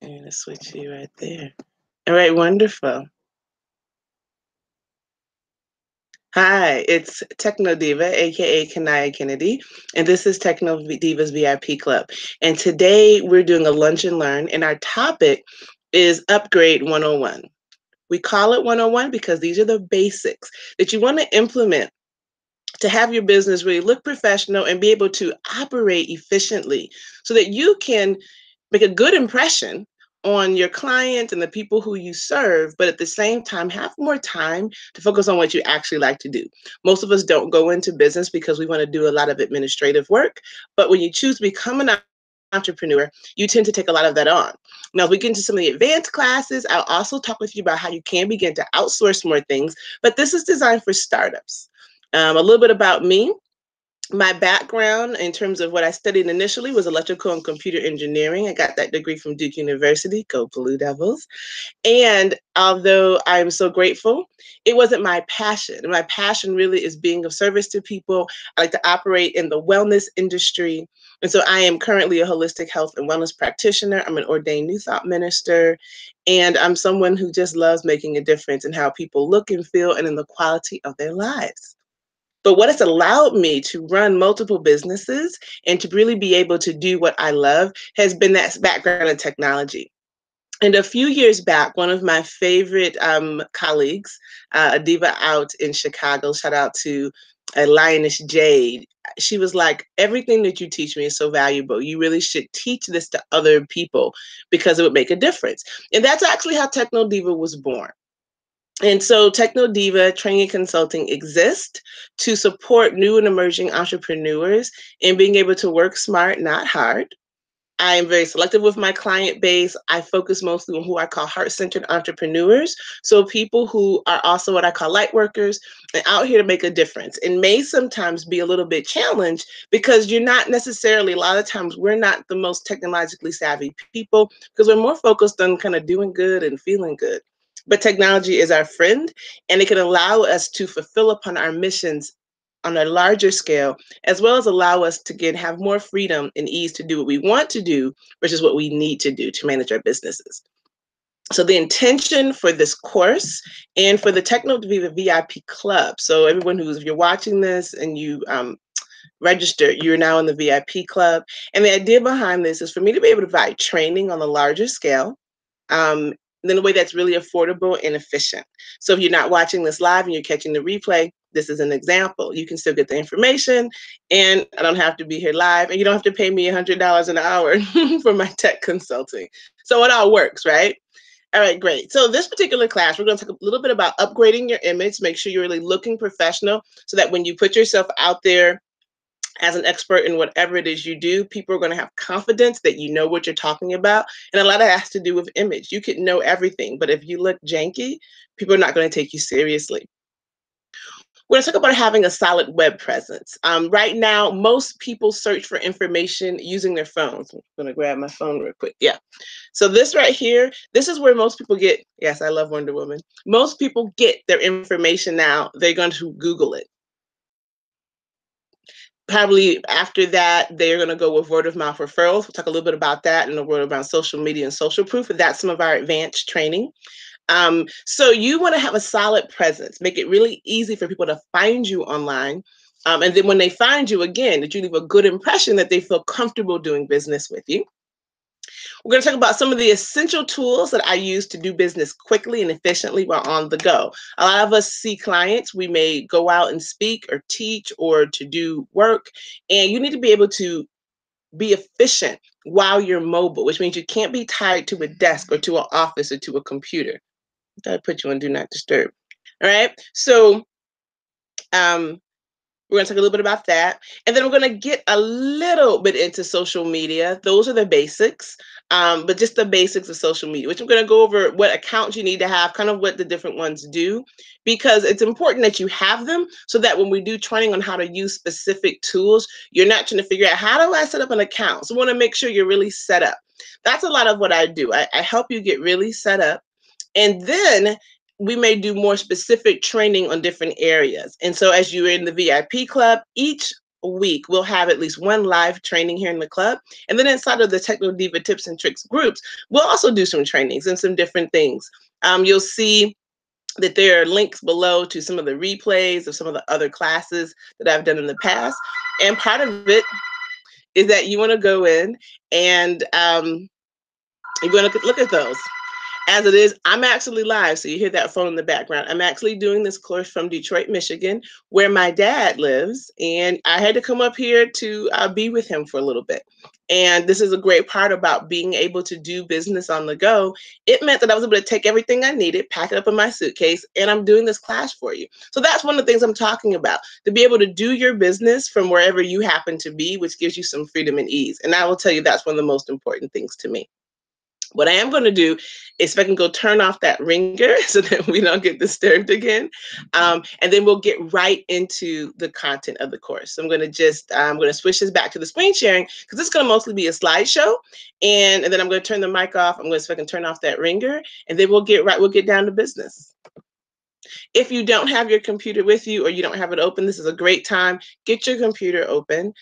I'm going to switch you right there. All right, wonderful. Hi, it's TechnoDiva, aka Kania Kennedy, and this is TechnoDiva's VIP Club. And today we're doing a lunch and learn, and our topic is Upgrade 101. We call it 101 because these are the basics that you want to implement to have your business really look professional and be able to operate efficiently so that you can make a good impression on your clients and the people who you serve, but at the same time, have more time to focus on what you actually like to do. Most of us don't go into business because we want to do a lot of administrative work, but when you choose to become an entrepreneur, you tend to take a lot of that on. Now, as we get into some of the advanced classes, I'll also talk with you about how you can begin to outsource more things, but this is designed for startups. A little bit about me. My background in terms of what I studied initially was electrical and computer engineering. I got that degree from Duke University, go Blue Devils. And although I'm so grateful, it wasn't my passion. My passion really is being of service to people. I like to operate in the wellness industry. And so I am currently a holistic health and wellness practitioner. I'm an ordained New Thought minister. And I'm someone who just loves making a difference in how people look and feel and in the quality of their lives. But what has allowed me to run multiple businesses and to really be able to do what I love has been that background in technology. And a few years back, one of my favorite colleagues, a diva out in Chicago, shout out to Lioness Jade, she was like, everything that you teach me is so valuable. You really should teach this to other people because it would make a difference. And that's actually how TechnoDiva was born. And so TechnoDiva Training and Consulting exists to support new and emerging entrepreneurs in being able to work smart, not hard. I am very selective with my client base. I focus mostly on who I call heart-centered entrepreneurs. So people who are also what I call light workers and out here to make a difference. And may sometimes be a little bit challenged because you're not necessarily, a lot of times we're not the most technologically savvy people because we're more focused on kind of doing good and feeling good. But technology is our friend, and it can allow us to fulfill upon our missions on a larger scale, as well as allow us to again have more freedom and ease to do what we want to do versus what we need to do to manage our businesses. So the intention for this course and for the TechnoDiva VIP Club. So everyone who's, if you're watching this and you register, you're now in the VIP Club. And the idea behind this is for me to be able to provide training on a larger scale, um, in a way that's really affordable and efficient. So if you're not watching this live and you're catching the replay, this is an example. You can still get the information, and I don't have to be here live, and you don't have to pay me $100 an hour for my tech consulting. So it all works, right? All right, great. So this particular class, we're going to talk a little bit about upgrading your image, make sure you're really looking professional so that when you put yourself out there as an expert in whatever it is you do, people are going to have confidence that you know what you're talking about. And a lot of that has to do with image. You could know everything, but if you look janky, people are not going to take you seriously. We're going to talk about having a solid web presence. Right now, most people search for information using their phones. I'm going to grab my phone real quick. Yeah. So this right here, this is where most people get, yes, I love Wonder Woman. Most people get their information now. They're going to Google it. Probably after that, they're going to go with word of mouth referrals. We'll talk a little bit about that and a word about social media and social proof. But that's some of our advanced training. So you want to have a solid presence, make it really easy for people to find you online. And then when they find you again, that you leave a good impression that they feel comfortable doing business with you. We're going to talk about some of the essential tools that I use to do business quickly and efficiently while on the go. A lot of us see clients, we may go out and speak or teach or to do work, and you need to be able to be efficient while you're mobile, which means you can't be tied to a desk or to an office or to a computer. I put you on do not disturb. All right. So we're going to talk a little bit about that. And then we're going to get a little bit into social media. Those are the basics, but just the basics of social media, which I'm going to go over what accounts you need to have, kind of what the different ones do, because it's important that you have them so that when we do training on how to use specific tools, you're not trying to figure out how do I set up an account. So we want to make sure you're really set up. That's a lot of what I do. I help you get really set up. And then we may do more specific training on different areas. And so as you're in the VIP club, each week, we'll have at least one live training here in the club. And then inside of the TechnoDiva Tips and Tricks groups, we'll also do some trainings and some different things. You'll see that there are links below to some of the replays of some of the other classes that I've done in the past. And part of it is that you want to go in and you're going to look at those. As it is, I'm actually live, so you hear that phone in the background. I'm actually doing this course from Detroit, Michigan, where my dad lives, and I had to come up here to be with him for a little bit. And this is a great part about being able to do business on the go. It meant that I was able to take everything I needed, pack it up in my suitcase, and I'm doing this class for you. So that's one of the things I'm talking about, to be able to do your business from wherever you happen to be, which gives you some freedom and ease. And I will tell you that's one of the most important things to me. What I am going to do is if I can go turn off that ringer so that we don't get disturbed again. And then we'll get right into the content of the course. So I'm going to switch this back to the screen sharing because it's going to mostly be a slideshow. And then I'm going to turn the mic off. I'm going to see if I can turn off that ringer, and then we'll get down to business. If you don't have your computer with you or you don't have it open, this is a great time. Get your computer open.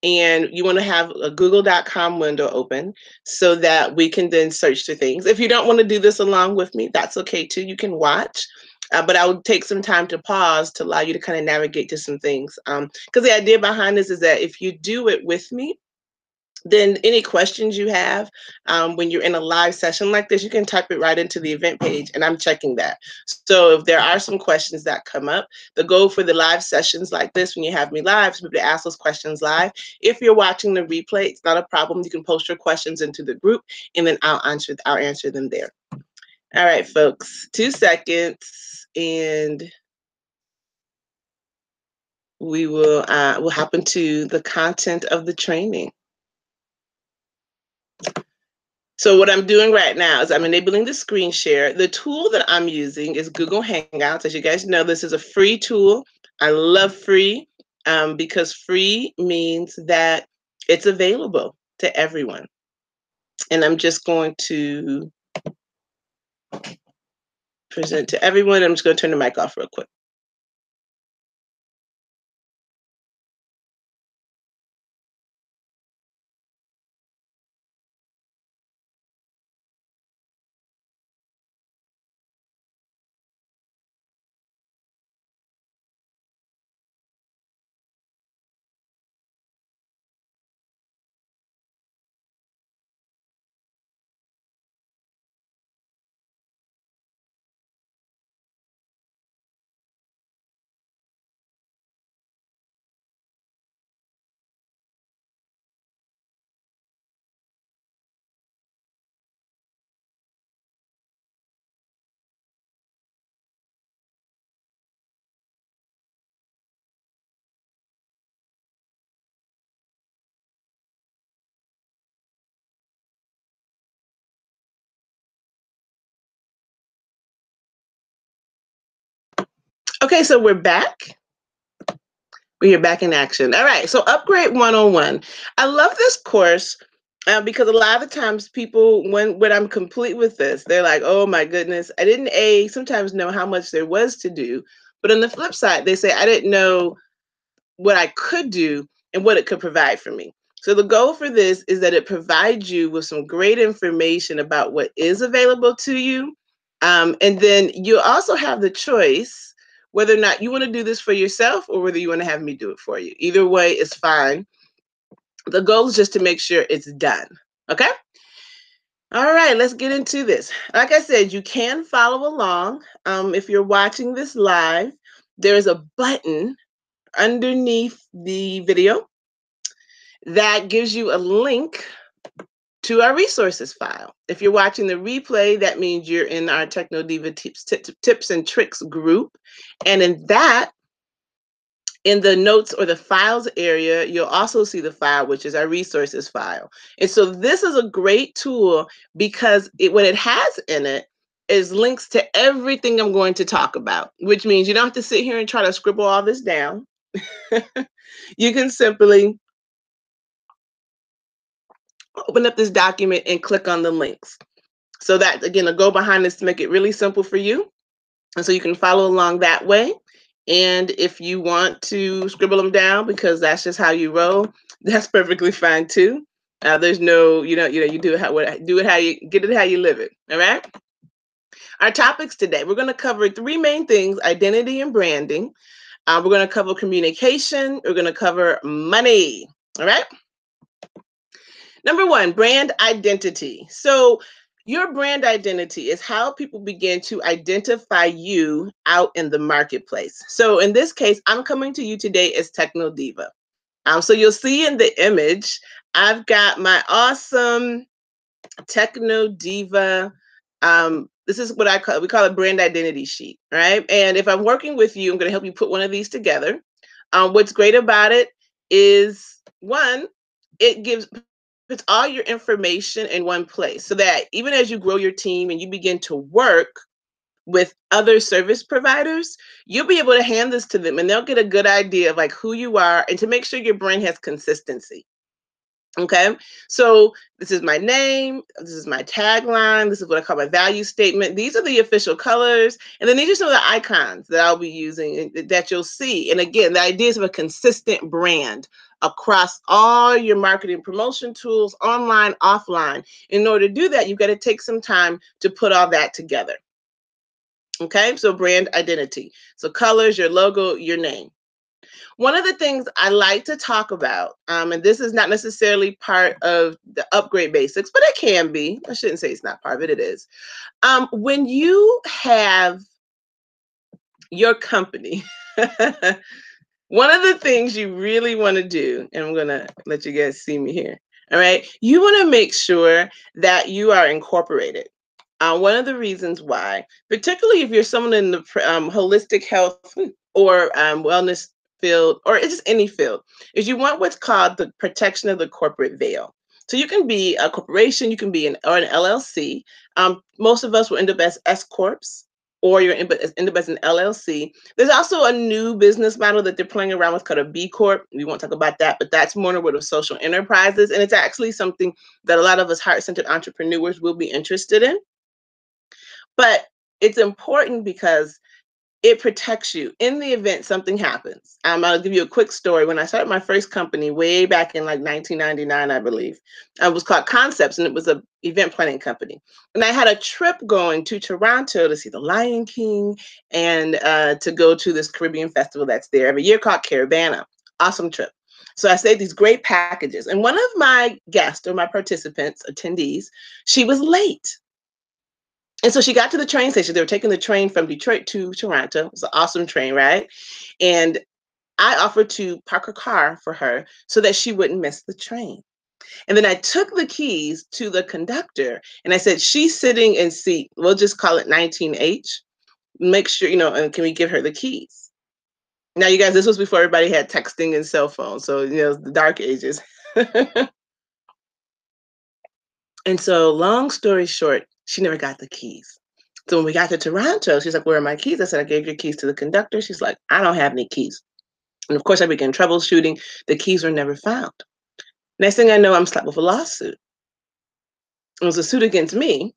And you want to have a google.com window open so that we can then search for things. If you don't want to do this along with me, that's okay too. You can watch, but I will take some time to pause to allow you to kind of navigate to some things. Because the idea behind this is that if you do it with me, then any questions you have when you're in a live session like this, you can type it right into the event page, and I'm checking that. So if there are some questions that come up, the goal for the live sessions like this, when you have me live, is to be able to ask those questions live. If you're watching the replay, it's not a problem. You can post your questions into the group, and then I'll answer them there. All right, folks, 2 seconds, and we'll hop into the content of the training. So what I'm doing right now is I'm enabling the screen share. The tool that I'm using is Google Hangouts. As you guys know, this is a free tool. I love free because free means that it's available to everyone. And I'm just going to present to everyone. I'm just going to turn the mic off real quick. Okay, so we're back. We're back in action. All right, so Upgrade 101. I love this course because a lot of the times people, when I'm complete with this, they're like, oh my goodness, I didn't sometimes know how much there was to do. But on the flip side, they say, I didn't know what I could do and what it could provide for me. So the goal for this is that it provides you with some great information about what is available to you. And then you also have the choice whether or not you want to do this for yourself or whether you want to have me do it for you. Either way is fine. The goal is just to make sure it's done. Okay? All right, let's get into this. Like I said, you can follow along. If you're watching this live, there's a button underneath the video that gives you a link to our resources file. If you're watching the replay, that means you're in our TechnoDiva Tips and Tricks group. And in that, in the notes or the files area, you'll also see the file, which is our resources file. And so this is a great tool because what it has in it is links to everything I'm going to talk about, which means you don't have to sit here and try to scribble all this down. You can simply open up this document and click on the links. So that, again, the goal behind this to make it really simple for you. And so you can follow along that way. And if you want to scribble them down because that's just how you roll, that's perfectly fine too. There's no, you do it how you get it, how you live it. All right. Our topics today, we're going to cover three main things: identity and branding. We're going to cover communication. We're going to cover money. All right. Number one, brand identity. So, your brand identity is how people begin to identify you out in the marketplace. So, in this case, I'm coming to you today as TechnoDiva. So, you'll see in the image, I've got my awesome TechnoDiva. This is what we call a brand identity sheet, right? And if I'm working with you, I'm going to help you put one of these together. What's great about it is one, it puts all your information in one place so that even as you grow your team and you begin to work with other service providers, you'll be able to hand this to them and they'll get a good idea of like who you are and to make sure your brand has consistency. Okay, so this is my name, this is my tagline, this is what I call my value statement. These are the official colors, and then these are some of the icons that I'll be using and that you'll see. And again, the idea is of a consistent brand across all your marketing promotion tools, online, offline. In order to do that, you've got to take some time to put all that together. Okay, so brand identity. So colors, your logo, your name. One of the things I like to talk about, and this is not necessarily part of the upgrade basics, but it can be. I shouldn't say it's not part of it, it is. When you have your company, one of the things you really want to do, and I'm going to let you guys see me here. All right. You want to make sure that you are incorporated. One of the reasons why, particularly if you're someone in the holistic health or wellness field, or it's just any field, is you want what's called the protection of the corporate veil. So you can be a corporation, you can be an LLC. Most of us will end up as S corps, or you're end up as an LLC. There's also a new business model that they're playing around with called a B Corp. We won't talk about that, but that's more with the social enterprises, and it's actually something that a lot of us heart-centered entrepreneurs will be interested in. But it's important because it protects you in the event something happens. I'll give you a quick story. When I started my first company way back in like 1999, I believe, it was called Concepts, and it was an event planning company. And I had a trip going to Toronto to see the Lion King and to go to this Caribbean festival that's there every year called Caravana. Awesome trip. So I saved these great packages. And one of my guests or my participants, attendees, she was late. And so she got to the train station. They were taking the train from Detroit to Toronto. It was an awesome train ride. And I offered to park her car for her so that she wouldn't miss the train. And then I took the keys to the conductor and I said, she's sitting in seat, we'll just call it 19H. Make sure, and can we give her the keys? Now, you guys, this was before everybody had texting and cell phones. So, the dark ages. And so, long story short, she never got the keys. So when we got to Toronto, she's like, where are my keys? I said, I gave your keys to the conductor. She's like, I don't have any keys. And of course, I began troubleshooting. The keys were never found. Next thing I know, I'm slapped with a lawsuit. It was a suit against me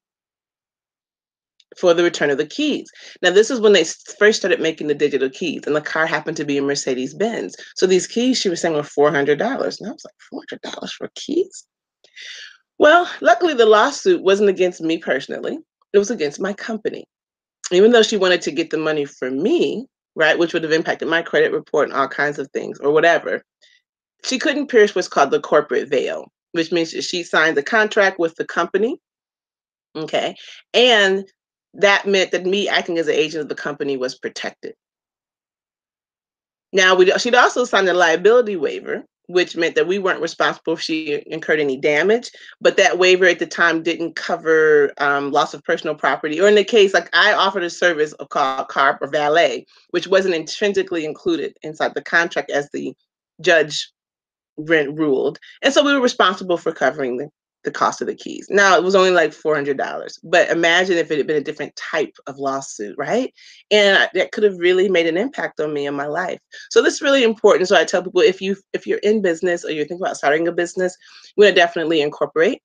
for the return of the keys. Now, this is when they first started making the digital keys, and the car happened to be a Mercedes Benz. So these keys, she was saying, were $400. And I was like, $400 for keys? Well, luckily, the lawsuit wasn't against me personally. It was against my company. Even though she wanted to get the money from me, right, which would have impacted my credit report and all kinds of things or whatever, she couldn't pierce what's called the corporate veil, which means that she signed the contract with the company. Okay. And that meant that me acting as an agent of the company was protected. Now, she'd also signed a liability waiver, which meant that we weren't responsible if she incurred any damage. But that waiver at the time didn't cover loss of personal property, or in the case, like I offered a service called car or valet, which wasn't intrinsically included inside the contract as the judge ruled. And so we were responsible for covering the cost of the keys. Now, it was only like $400, but imagine if it had been a different type of lawsuit, right? And that could have really made an impact on me and my life. So this is really important. So I tell people, if you're in business or you're thinking about starting a business, you want to definitely incorporate.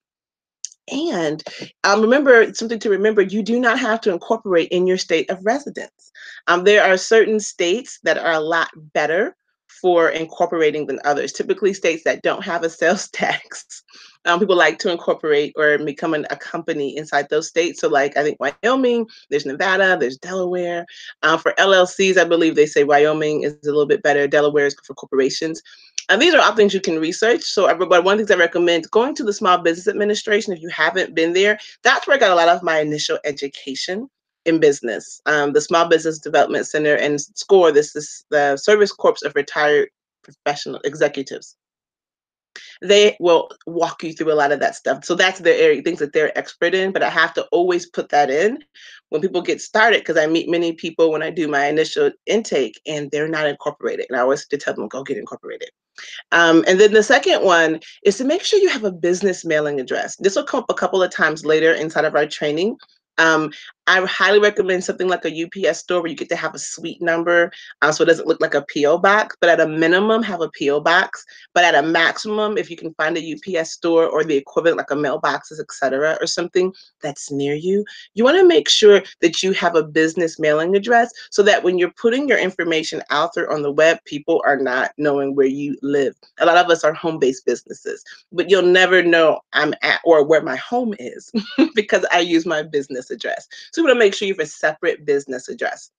And remember, something to remember, you do not have to incorporate in your state of residence. There are certain states that are a lot better for incorporating than others. Typically, states that don't have a sales tax. People like to incorporate or become a company inside those states. So, like, I think Wyoming, there's Nevada, there's Delaware. For LLCs, I believe they say Wyoming is a little bit better. Delaware is for corporations. And these are all things you can research. So, but one of the things I recommend going to the Small Business Administration if you haven't been there. That's where I got a lot of my initial education in business. The Small Business Development Center and SCORE. This is the Service Corps of Retired Professional Executives. They will walk you through a lot of that stuff. So that's their area, things that they're expert in. But I have to always put that in when people get started, because I meet many people when I do my initial intake and they're not incorporated. And I always have to tell them, go get incorporated. And then the second one is to make sure you have a business mailing address. This will come up a couple of times later inside of our training. I highly recommend something like a UPS store where you get to have a suite number, so it doesn't look like a PO box, but at a minimum have a PO box. But at a maximum, if you can find a UPS store or the equivalent like a mailboxes, etc., or something that's near you, you want to make sure that you have a business mailing address so that when you're putting your information out there on the web, people are not knowing where you live. A lot of us are home-based businesses, but you'll never know I'm at or where my home is because I use my business address. So you want to make sure you have a separate business address.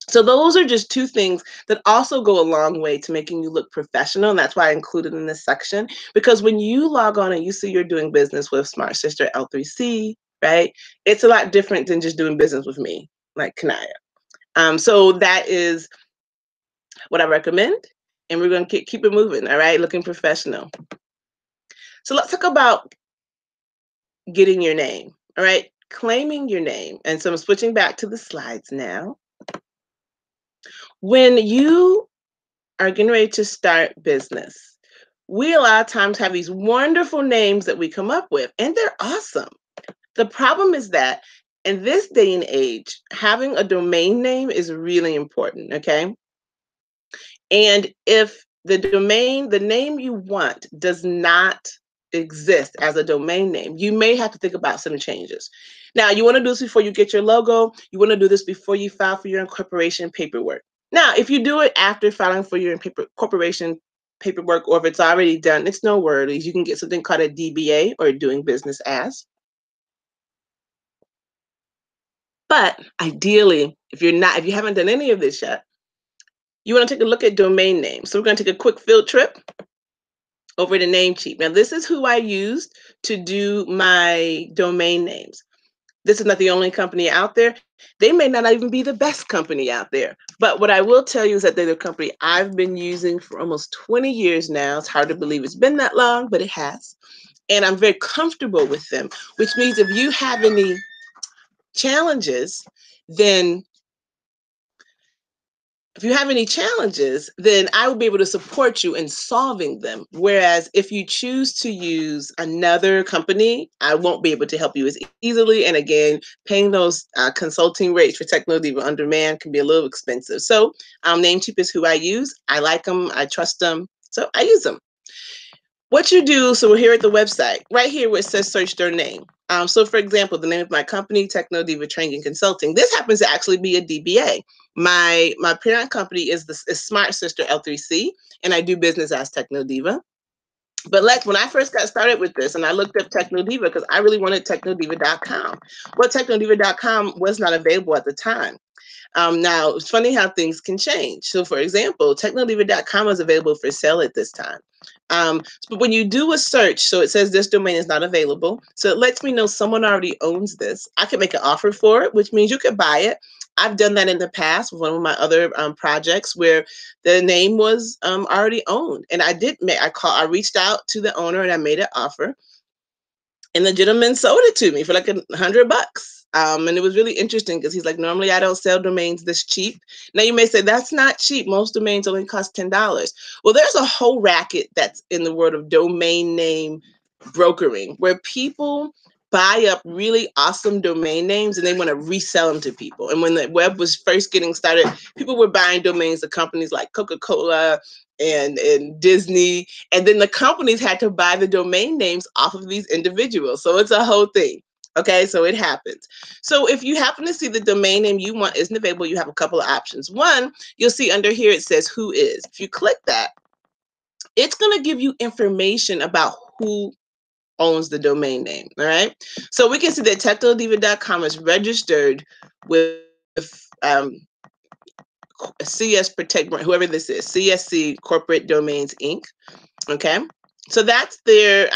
So those are just two things that also go a long way to making you look professional. And that's why I included in this section, because when you log on and you see you're doing business with Smart Sister L3C, right? It's a lot different than just doing business with me, like Kania. So that is what I recommend. And we're going to keep it moving, all right? Looking professional. So let's talk about getting your name, all right? Claiming your name. And so I'm switching back to the slides now. When you are getting ready to start business, we a lot of times have these wonderful names that we come up with, and they're awesome. The problem is that in this day and age, having a domain name is really important, okay? And if the domain, the name you want does not exist as a domain name, you may have to think about some changes. Now, you want to do this before you get your logo. You want to do this before you file for your incorporation paperwork. Now, if you do it after filing for your corporation paperwork, or if it's already done, it's no worries. You can get something called a DBA, or doing business as. But ideally, if you haven't done any of this yet, you want to take a look at domain names. So we're going to take a quick field trip over to Namecheap. Now, this is who I used to do my domain names. This is not the only company out there. They may not even be the best company out there. But what I will tell you is that they're the company I've been using for almost 20 years now. It's hard to believe it's been that long, but it has. And I'm very comfortable with them, which means if you have any challenges, then I will be able to support you in solving them. Whereas if you choose to use another company, I won't be able to help you as easily. And again, paying those consulting rates for TechnoDiva on demand can be a little expensive. So Namecheap is who I use. I like them. I trust them. So I use them. What you do, so we're here at the website, right here where it says search their name. So for example, the name of my company, TechnoDiva Training and Consulting, this happens to actually be a DBA. My parent company is Smart Sister L3C, and I do business as TechnoDiva. But when I first got started with this, and I looked up TechnoDiva because I really wanted TechnoDiva.com. Well, TechnoDiva.com was not available at the time. Now, it's funny how things can change. So, for example, TechnoDiva.com is available for sale at this time. But when you do a search, so it says this domain is not available. So it lets me know someone already owns this. I can make an offer for it, which means you could buy it. I've done that in the past with one of my other projects where the name was already owned. And I reached out to the owner and I made an offer. And the gentleman sold it to me for like $100. And it was really interesting because he's like, normally I don't sell domains this cheap. Now you may say that's not cheap. Most domains only cost $10. Well, there's a whole racket that's in the world of domain name brokering where people buy up really awesome domain names and they want to resell them to people. And when the web was first getting started, people were buying domains of companies like Coca-Cola and Disney. And then the companies had to buy the domain names off of these individuals. So it's a whole thing. Okay, so it happens. So if you happen to see the domain name you want isn't available, you have a couple of options. One, you'll see under here it says who is. If you click that, it's going to give you information about who owns the domain name. All right. So we can see that TechnoDiva.com is registered with CS Protect, whoever this is, CSC Corporate Domains Inc. Okay. So that's their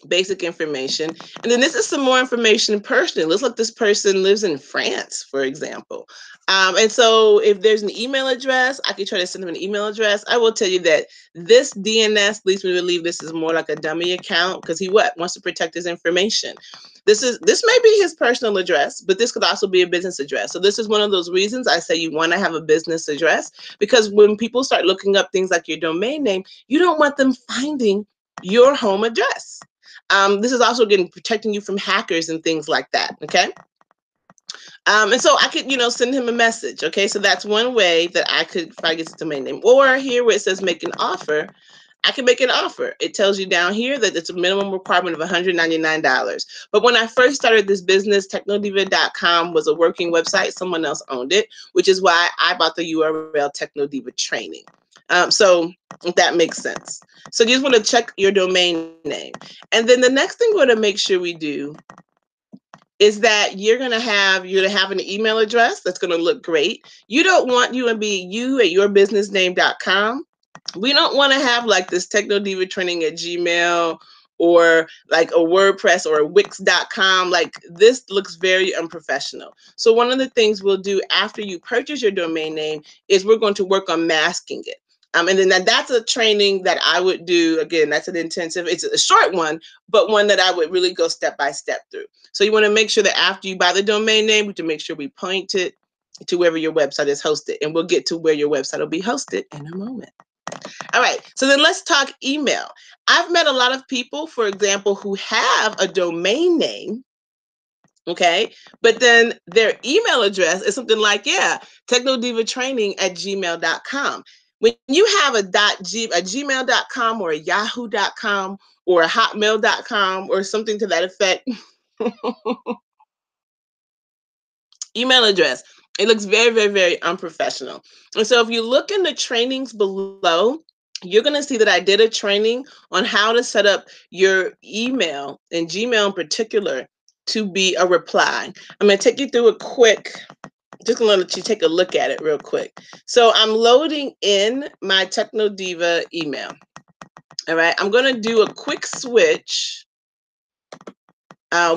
basic information. And then this is some more information personally. Looks like this person lives in France, for example. And so if there's an email address, I could try to send them an email address. I will tell you that this DNS leads me to believe this is more like a dummy account because he wants to protect his information. This may be his personal address, but this could also be a business address. So this is one of those reasons I say you want to have a business address, because when people start looking up things like your domain name, you don't want them finding your home address. This is also, again, protecting you from hackers and things like that, okay? And so I could, send him a message, okay? So that's one way that I could, if I get the domain name. Or here where it says make an offer, I can make an offer. It tells you down here that it's a minimum requirement of $199. But when I first started this business, TechnoDiva.com was a working website. Someone else owned it, which is why I bought the URL TechnoDiva Training. So that makes sense. So you just want to check your domain name. And then the next thing we're going to make sure we do is that you're going to have an email address that's going to look great. You don't want you@yourbusinessname.com. We don't want to have like this TechnoDiva Training at Gmail or like a WordPress or a Wix.com. Like, this looks very unprofessional. So one of the things we'll do after you purchase your domain name is we're going to work on masking it. And then that's a training that I would do. Again, that's an intensive, it's a short one, but one that I would really go step by step through. So you want to make sure that after you buy the domain name, to make sure we point it to wherever your website is hosted. And we'll get to where your website will be hosted in a moment. All right, so then let's talk email. I've met a lot of people, for example, who have a domain name, okay, but then their email address is something like, technodivatraining@gmail.com. When you have a gmail.com or a yahoo.com or a hotmail.com or something to that effect, email address, it looks very, very, very unprofessional. And so if you look in the trainings below, you're going to see that I did a training on how to set up your email, and Gmail in particular, to be a reply. I'm going to take you through a quick, just going to let you take a look at it real quick. So I'm loading in my TechnoDiva email. All right, I'm going to do a quick switch.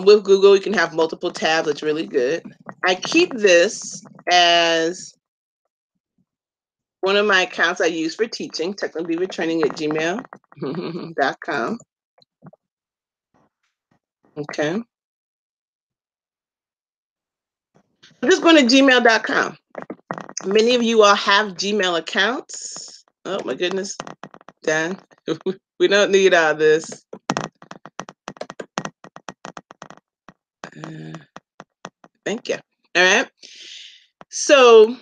With Google, you can have multiple tabs. It's really good. I keep this as one of my accounts I use for teaching, TechnoDiva Training at gmail.com. Okay. I'm just going to gmail.com. Many of you all have Gmail accounts. Oh my goodness. Dan, we don't need all this. Thank you. All right. So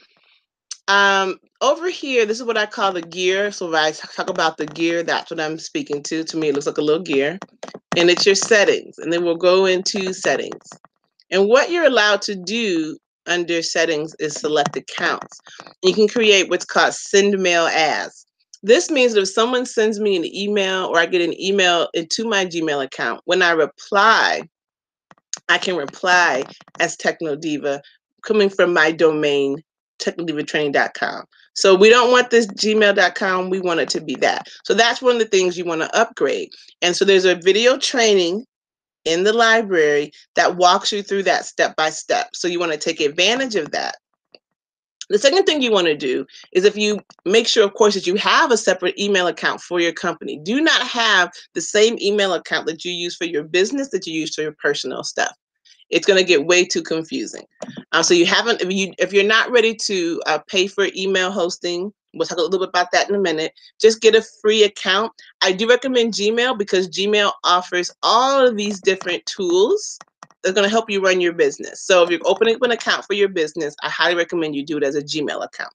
over here, this is what I call the gear. So when I talk about the gear, that's what I'm speaking to. To me, it looks like a little gear. And it's your settings. And then we'll go into settings. And what you're allowed to do under settings is select accounts. You can create what's called send mail as. This means that if someone sends me an email or I get an email into my Gmail account, when I reply, I can reply as TechnoDiva coming from my domain, technodivatraining.com. So we don't want this gmail.com. We want it to be that. So that's one of the things you want to upgrade. And so there's a video training in the library that walks you through that step by step. So you want to take advantage of that. The second thing you want to do is, if you make sure, of course, that you have a separate email account for your company. Do not have the same email account that you use for your business that you use for your personal stuff. It's going to get way too confusing. So you haven't, if you're not ready to pay for email hosting, We'll talk a little bit about that in a minute. Just get a free account. I do recommend Gmail because Gmail offers all of these different tools that's going to help you run your business. So if you're opening up an account for your business, I highly recommend you do it as a Gmail account.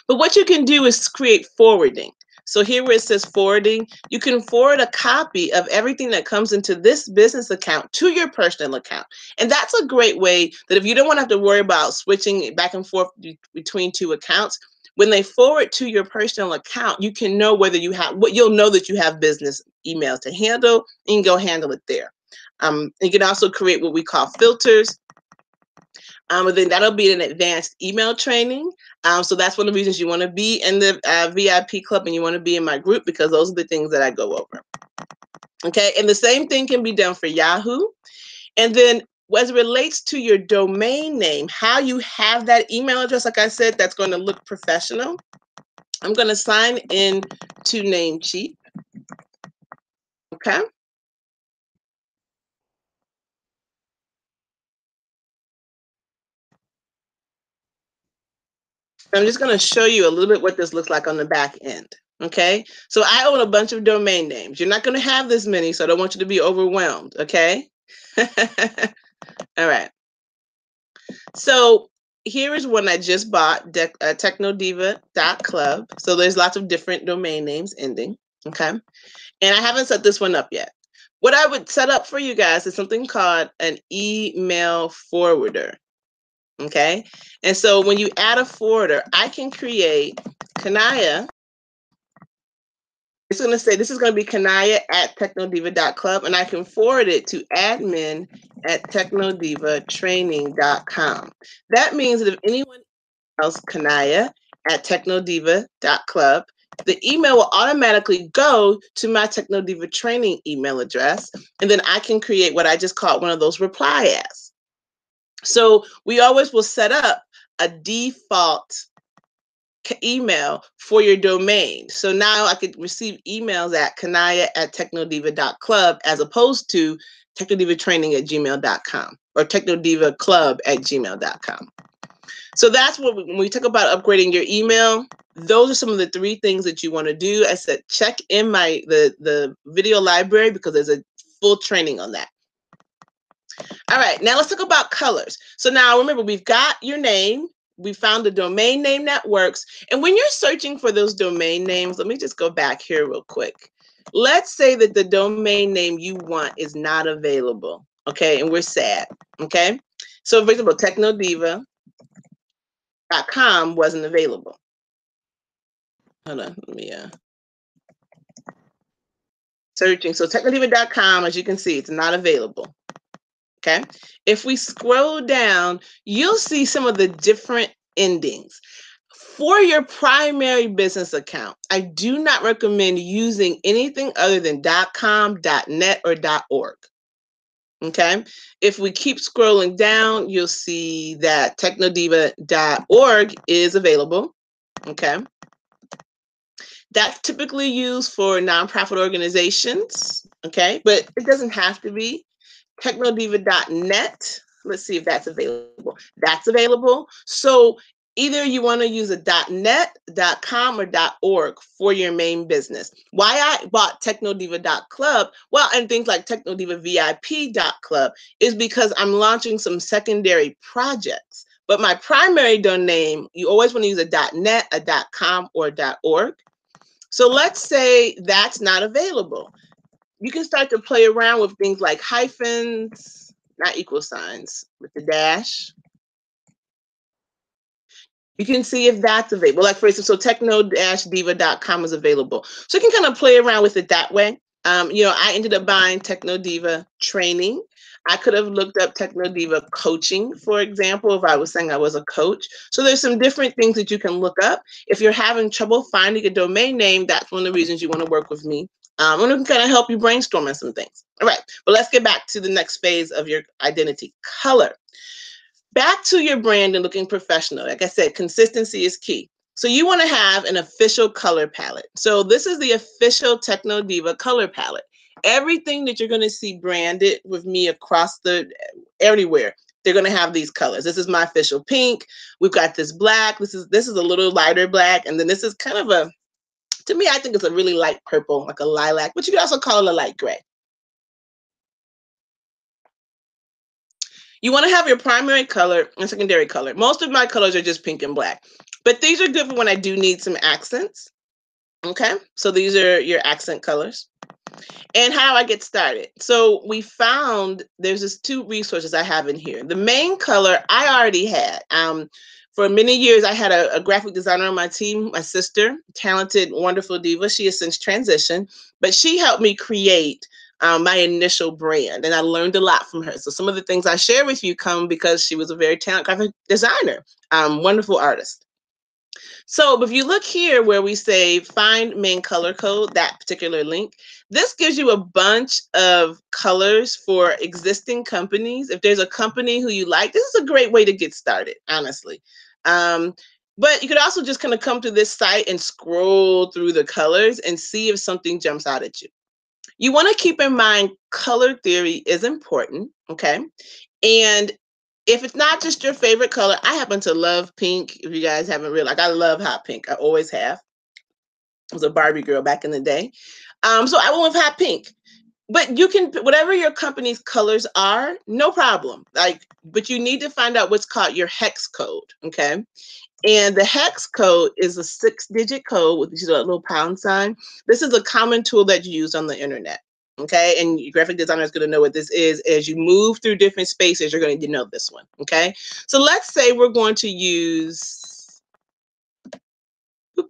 But what you can do is create forwarding. So here where it says forwarding, you can forward a copy of everything that comes into this business account to your personal account. And that's a great way that if you don't want to have to worry about switching back and forth between two accounts, when they forward to your personal account, you can know whether you have what you'll know that you have business emails to handle, and you can go handle it there. You can also create what we call filters. And then that'll be an advanced email training. So that's one of the reasons you want to be in the VIP club and you want to be in my group, because those are the things that I go over. Okay, and the same thing can be done for Yahoo. And then as it relates to your domain name, how you have that email address, like I said, that's going to look professional. I'm going to sign in to Namecheap. Okay. I'm just going to show you a little bit what this looks like on the back end. Okay, so I own a bunch of domain names. You're not going to have this many, so I don't want you to be overwhelmed. Okay. All right. So here is one I just bought, TechnoDiva.club. So there's lots of different domain names ending. Okay. And I haven't set this one up yet. What I would set up for you guys is something called an email forwarder. Okay. And so when you add a forwarder, I can create Kania. It's going to say this is going to be Kania at TechnoDiva.club, and I can forward it to admin at TechnoDivaTraining.com. That means that if anyone else, Kania at TechnoDiva.club, the email will automatically go to my TechnoDiva Training email address, and then I can create what I just called one of those reply as. So we always will set up a default email for your domain. So now I could receive emails at Kania at TechnoDiva.club as opposed to TechnoDivaTraining@gmail.com or TechnoDivaClub@gmail.com. So that's what when we talk about upgrading your email, those are some of the 3 things that you want to do. I said check in the video library because there's a full training on that. All right, now let's talk about colors. So now remember, we've got your name. We found a domain name that works. And when you're searching for those domain names, let me just go back here real quick. Let's say that the domain name you want is not available. Okay, and we're sad. Okay, so for example, TechnoDiva.com wasn't available. Hold on, let me searching. So TechnoDiva.com, as you can see, it's not available. Okay, if we scroll down, you'll see some of the different endings. For your primary business account, I do not recommend using anything other than .com, .net, or .org. Okay, if we keep scrolling down, you'll see that TechnoDiva.org is available. Okay, that's typically used for nonprofit organizations. Okay, but it doesn't have to be. TechnoDiva.net. Let's see if that's available. That's available. So either you want to use a .net, .com, or .org for your main business. Why I bought TechnoDiva.club, well, and things like TechnoDiva VIP.club is because I'm launching some secondary projects. But my primary domain, you always want to use a .net, a .com, or .org. So let's say that's not available. You can start to play around with things like hyphens, not equal signs, with the dash. You can see if that's available. Like for instance, so techno-diva.com is available. So you can kind of play around with it that way. I ended up buying TechnoDiva Training. I could have looked up TechnoDiva Coaching, for example, if I was saying I was a coach. So there's some different things that you can look up. If you're having trouble finding a domain name, that's one of the reasons you want to work with me. And we can kind of help you brainstorm on some things. All right, but let's get back to the next phase of your identity, color. Back to your brand and looking professional. Like I said, consistency is key. So you want to have an official color palette. So this is the official TechnoDiva color palette. Everything that you're going to see branded with me across everywhere they're going to have these colors. This is my official pink. We've got this black. This is a little lighter black. And then this is kind of a, to me, I think it's a really light purple, like a lilac, but you can also call it a light gray. You want to have your primary color and secondary color. Most of my colors are just pink and black, but these are good for when I do need some accents. Okay, so these are your accent colors. And how I get started. So we found there's just two resources I have in here. The main color I already had. For many years, I had a graphic designer on my team, my sister, talented, wonderful diva. She has since transitioned, but she helped me create my initial brand, and I learned a lot from her. So some of the things I share with you come because she was a very talented graphic designer, wonderful artist. So if you look here where we say find main color code, that particular link, this gives you a bunch of colors for existing companies. If there's a company who you like, this is a great way to get started, honestly. But you could also just kind of come to this site and scroll through the colors and see if something jumps out at you. You want to keep in mind color theory is important, okay? And if it's not just your favorite color, I happen to love pink. If you guys haven't realized, I love hot pink. I always have. I was a Barbie girl back in the day. So I went with hot pink. But you can, whatever your company's colors are, no problem. But you need to find out what's called your hex code, okay? And the hex code is a 6-digit code with a little pound sign. This is a common tool that's used on the internet. Okay, and your graphic designer is going to know what this is. As you move through different spaces, you're going to know this one. Okay, so let's say we're going to use,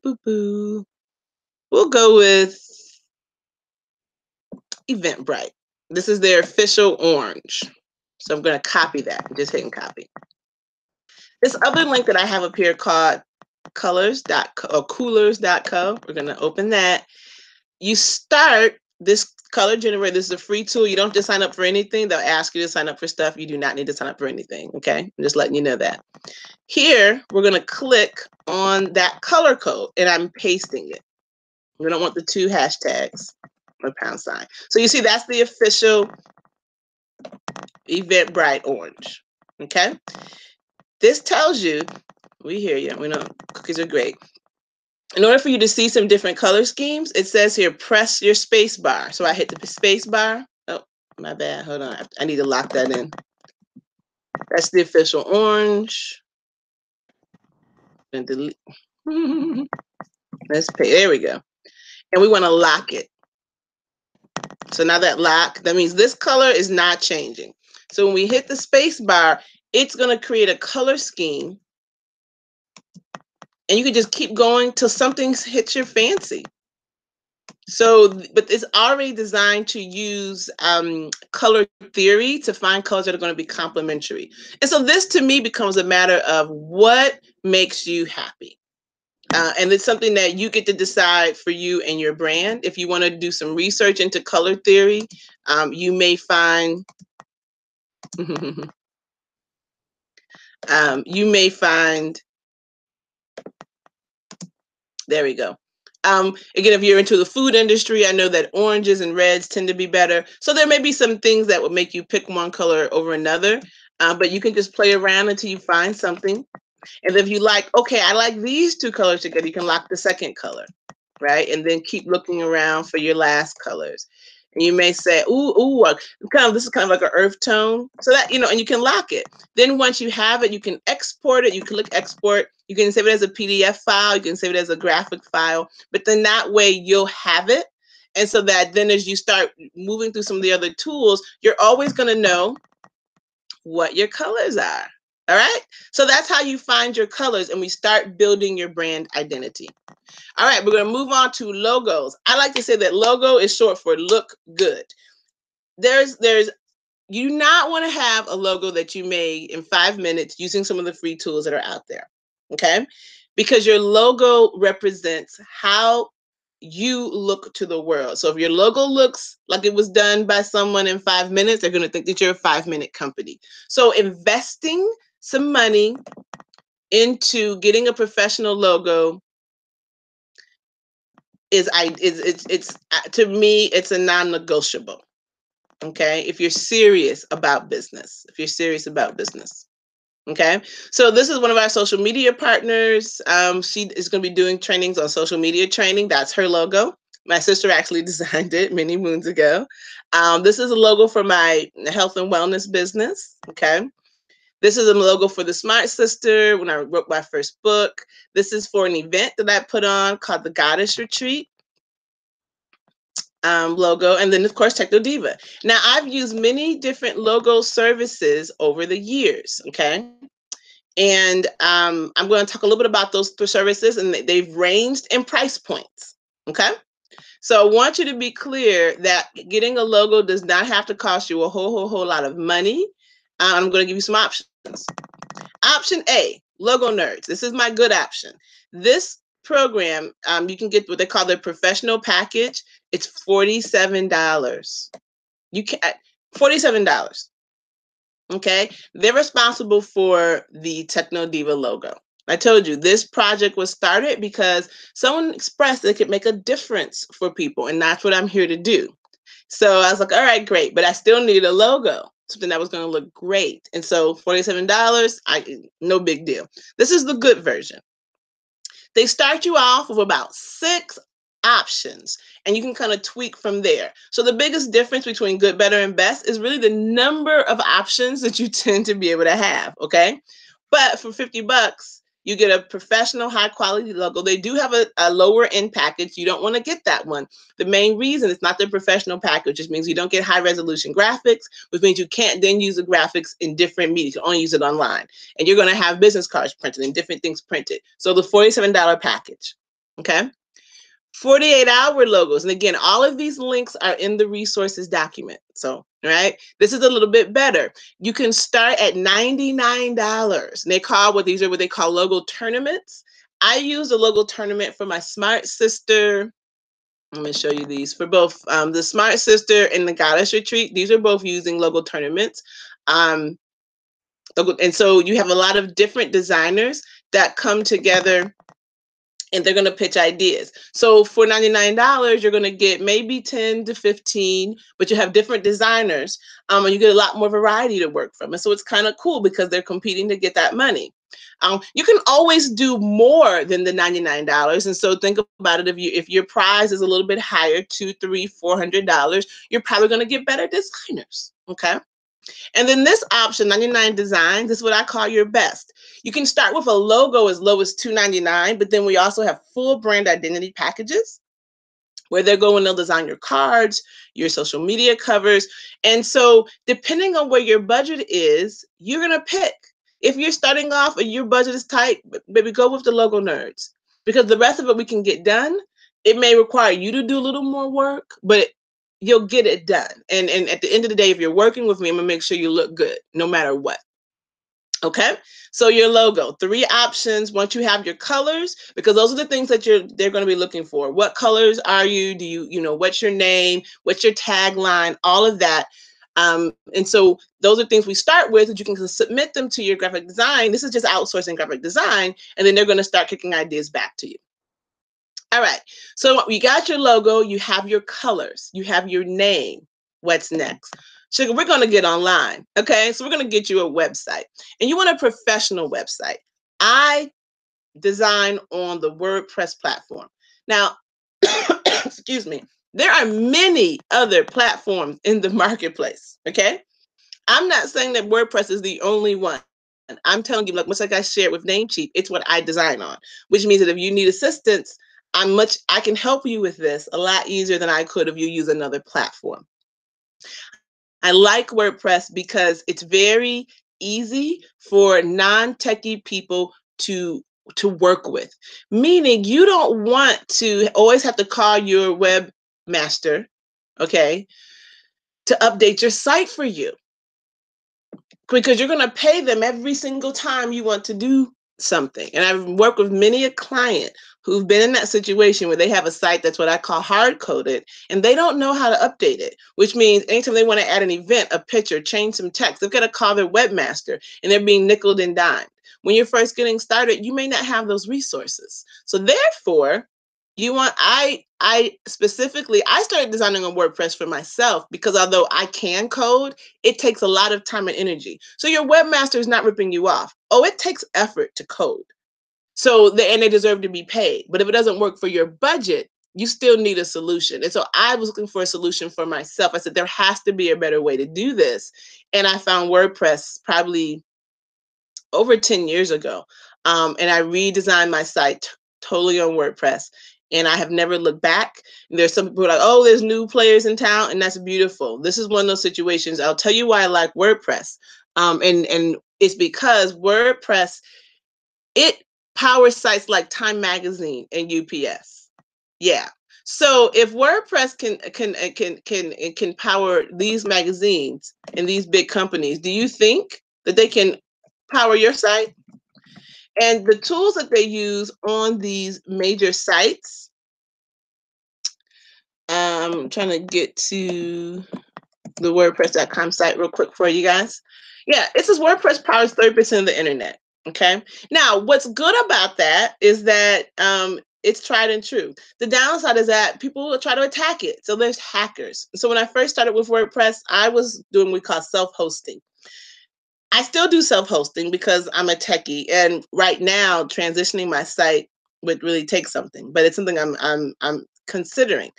we'll go with Eventbrite. This is their official orange. So I'm going to copy that. I'm just hitting copy. This other link that I have up here called colors.co or coolers.co. We're going to open that. You start this color generator. This is a free tool. You don't have to sign up for anything. They'll ask you to sign up for stuff. You do not need to sign up for anything. Okay, I'm just letting you know that. Here, we're going to click on that color code and I'm pasting it. We don't want the 2 hashtags or pound sign. So you see, that's the official Eventbrite orange. Okay, this tells you, we hear you. We know cookies are great. In order for you to see some different color schemes, it says here, press your space bar. So I hit the space bar. Oh, my bad. Hold on. I need to lock that in. That's the official orange. And delete. Let's pay. There we go. And we want to lock it. So now that lock, that means this color is not changing. So when we hit the space bar, it's going to create a color scheme. And you can just keep going till something hits your fancy. So, but it's already designed to use color theory to find colors that are going to be complementary. And so this to me becomes a matter of what makes you happy. And it's something that you get to decide for you and your brand. If you want to do some research into color theory, you may find, there we go. Again, if you're into the food industry, I know that oranges and reds tend to be better. So there may be some things that would make you pick one color over another, but you can just play around until you find something. And if you like, okay, I like these 2 colors together, you can lock the second color, right? And then keep looking around for your last colors. And you may say, this is kind of like an earth tone. So that, and you can lock it. Then once you have it, you can export it. You can click export. You can save it as a PDF file. You can save it as a graphic file. But then that way you'll have it. And so that then as you start moving through some of the other tools, you're always going to know what your colors are. All right. So that's how you find your colors and we start building your brand identity. All right, we're going to move on to logos. I like to say that logo is short for look good. You not want to have a logo that you made in 5 minutes using some of the free tools that are out there. Okay? Because your logo represents how you look to the world. So if your logo looks like it was done by someone in 5 minutes, they're going to think that you're a 5-minute company. So investing some money into getting a professional logo it's to me, it's a non-negotiable. Okay, if you're serious about business, Okay, so this is one of our social media partners. She is going to be doing trainings on social media training. That's her logo. My sister actually designed it many moons ago. This is a logo for my health and wellness business. Okay, this is a logo for the Smart Sister when I wrote my first book. This is for an event that I put on called the Goddess Retreat. Logo, and then of course TechnoDiva. Now I've used many different logo services over the years, okay? And I'm going to talk a little bit about those services, and they've ranged in price points, okay? So I want you to be clear that getting a logo does not have to cost you a whole lot of money. I'm going to give you some options. Option A, Logo Nerds. This is my good option. This program, you can get what they call their professional package. It's $47. You can $47. Okay, they're responsible for the TechnoDiva logo. I told you this project was started because someone expressed it could make a difference for people, and that's what I'm here to do. So I was like, all right, great, but I still need a logo, something that was going to look great. And so $47, no big deal. This is the good version. They start you off with about 6 options, and you can kind of tweak from there. So the biggest difference between good, better, and best is really the number of options that you tend to be able to have, okay? But for $50, you get a professional, high quality logo. They do have a lower end package. You don't want to get that one. The main reason it's not the professional package, which means you don't get high resolution graphics, which means you can't then use the graphics in different media. You can only use it online. And you're going to have business cards printed and different things printed. So the $47 package, okay? 48-hour logos. And again, all of these links are in the resources document. So, right, this is a little bit better. You can start at $99. And they call what they call logo tournaments. I use a logo tournament for my Smart Sister. I'm going to show you these for both the Smart Sister and the Goddess Retreat. These are both using logo tournaments. And so you have a lot of different designers that come together, and they're going to pitch ideas. So for $99, you're going to get maybe 10 to 15, but you have different designers, and you get a lot more variety to work from. And so it's kind of cool because they're competing to get that money. You can always do more than the $99. And so think about it. If your prize is a little bit higher, $200, $300, $400, you're probably going to get better designers. Okay. And then this option, 99 designs, this is what I call your best. You can start with a logo as low as $2.99, but then we also have full brand identity packages where they're going to design your cards, your social media covers. And so depending on where your budget is, you're going to pick. If you're starting off and your budget is tight, maybe go with the Logo Nerds, because the rest of it we can get done. It may require you to do a little more work, but you'll get it done. And at the end of the day, if you're working with me, I'm gonna make sure you look good no matter what. Okay, so your logo, 3 options. Once you have your colors, because those are the things that they're going to be looking for. What colors are you? Do you know what's your name? What's your tagline? All of that. And so those are things we start with, that you can submit them to your graphic design. This is just outsourcing graphic design, and then they're going to start kicking ideas back to you. All right, so you got your logo, you have your colors, you have your name. What's next? Sugar, we're going to get online. Okay, so we're going to get you a website, and you want a professional website. I design on the WordPress platform. Now, excuse me, there are many other platforms in the marketplace. Okay, I'm not saying that WordPress is the only one. I'm telling you, much like I shared with Namecheap, it's what I design on, which means that if you need assistance, I can help you with this a lot easier than I could if you use another platform. I like WordPress because it's very easy for non-techie people to work with. Meaning you don't want to always have to call your webmaster, okay, to update your site for you, because you're going to pay them every single time you want to do something. And I've worked with many a client who've been in that situation where they have a site that's what I call hard-coded, and they don't know how to update it, which means anytime they want to add an event, a picture, change some text, they've got to call their webmaster, and they're being nickeled and dimed. When you're first getting started, you may not have those resources. So therefore, I I specifically, I started designing on WordPress for myself because although I can code, it takes a lot of time and energy. So your webmaster is not ripping you off. Oh, it takes effort to code. And they deserve to be paid. But if it doesn't work for your budget, you still need a solution. And so I was looking for a solution for myself. I said, there has to be a better way to do this. And I found WordPress probably over 10 years ago. And I redesigned my site totally on WordPress. And I have never looked back. And there's some people like, oh, there's new players in town, and that's beautiful. This is one of those situations. I'll tell you why I like WordPress. And it's because WordPress, it powers sites like Time Magazine and UPS. Yeah. So if WordPress can power these magazines and these big companies, do you think that they can power your site? And the tools that they use on these major sites, I'm trying to get to the WordPress.com site real quick for you guys. Yeah, it says WordPress powers 30% of the internet. Okay. Now, what's good about that is that it's tried and true. The downside is that people will try to attack it. So there's hackers. So when I first started with WordPress, I was doing what we call self-hosting. I still do self-hosting because I'm a techie, and right now transitioning my site would really take something, but it's something I'm considering.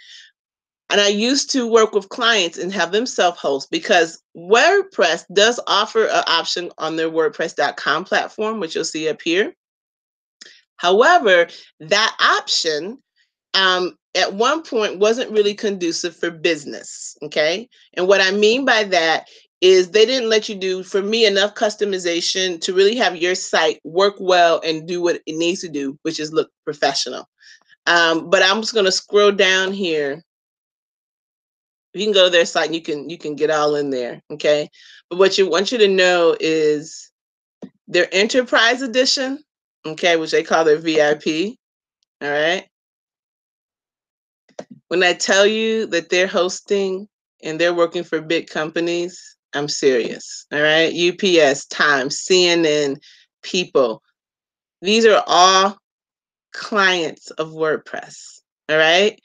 And I used to work with clients and have them self-host because WordPress does offer an option on their WordPress.com platform, which you'll see up here. However, that option at one point wasn't really conducive for business. Okay. And what I mean by that is they didn't let you do, for me, enough customization to really have your site work well and do what it needs to do, which is look professional. But I'm just going to scroll down here. You can go to their site and you can get all in there. Okay. But what you want you to know is their enterprise edition, okay, which they call their VIP. All right. When I tell you that they're hosting and they're working for big companies, I'm serious. All right. UPS, Time, CNN, People. These are all clients of WordPress. All right.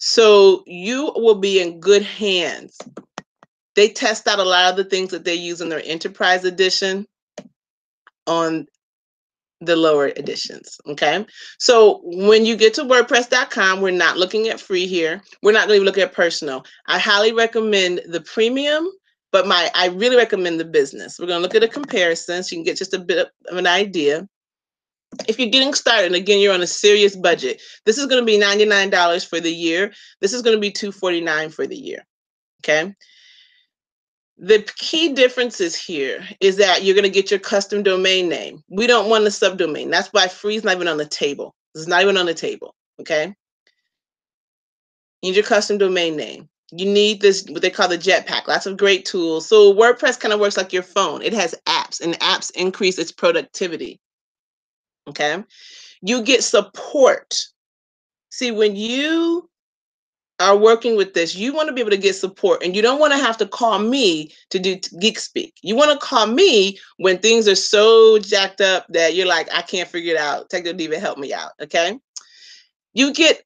So you will be in good hands. They test out a lot of the things that they use in their enterprise edition on the lower editions. Okay. So when you get to WordPress.com, we're not looking at free here. We're not going to look at personal. I highly recommend the premium, but I really recommend the business. We're going to look at a comparison so you can get just a bit of an idea. If you're getting started, and again, you're on a serious budget, this is going to be $99 for the year. This is going to be $249 for the year. Okay. The key differences here is that you're going to get your custom domain name. We don't want a subdomain. That's why free is not even on the table. It's not even on the table. Okay. You need your custom domain name. You need this, what they call the Jetpack. Lots of great tools. So WordPress kind of works like your phone. It has apps, and apps increase its productivity. Okay. You get support. See, when you are working with this, you want to be able to get support, and you don't want to have to call me to do geek speak. You want to call me when things are so jacked up that you're like, I can't figure it out. TechnoDiva, help me out. Okay. You get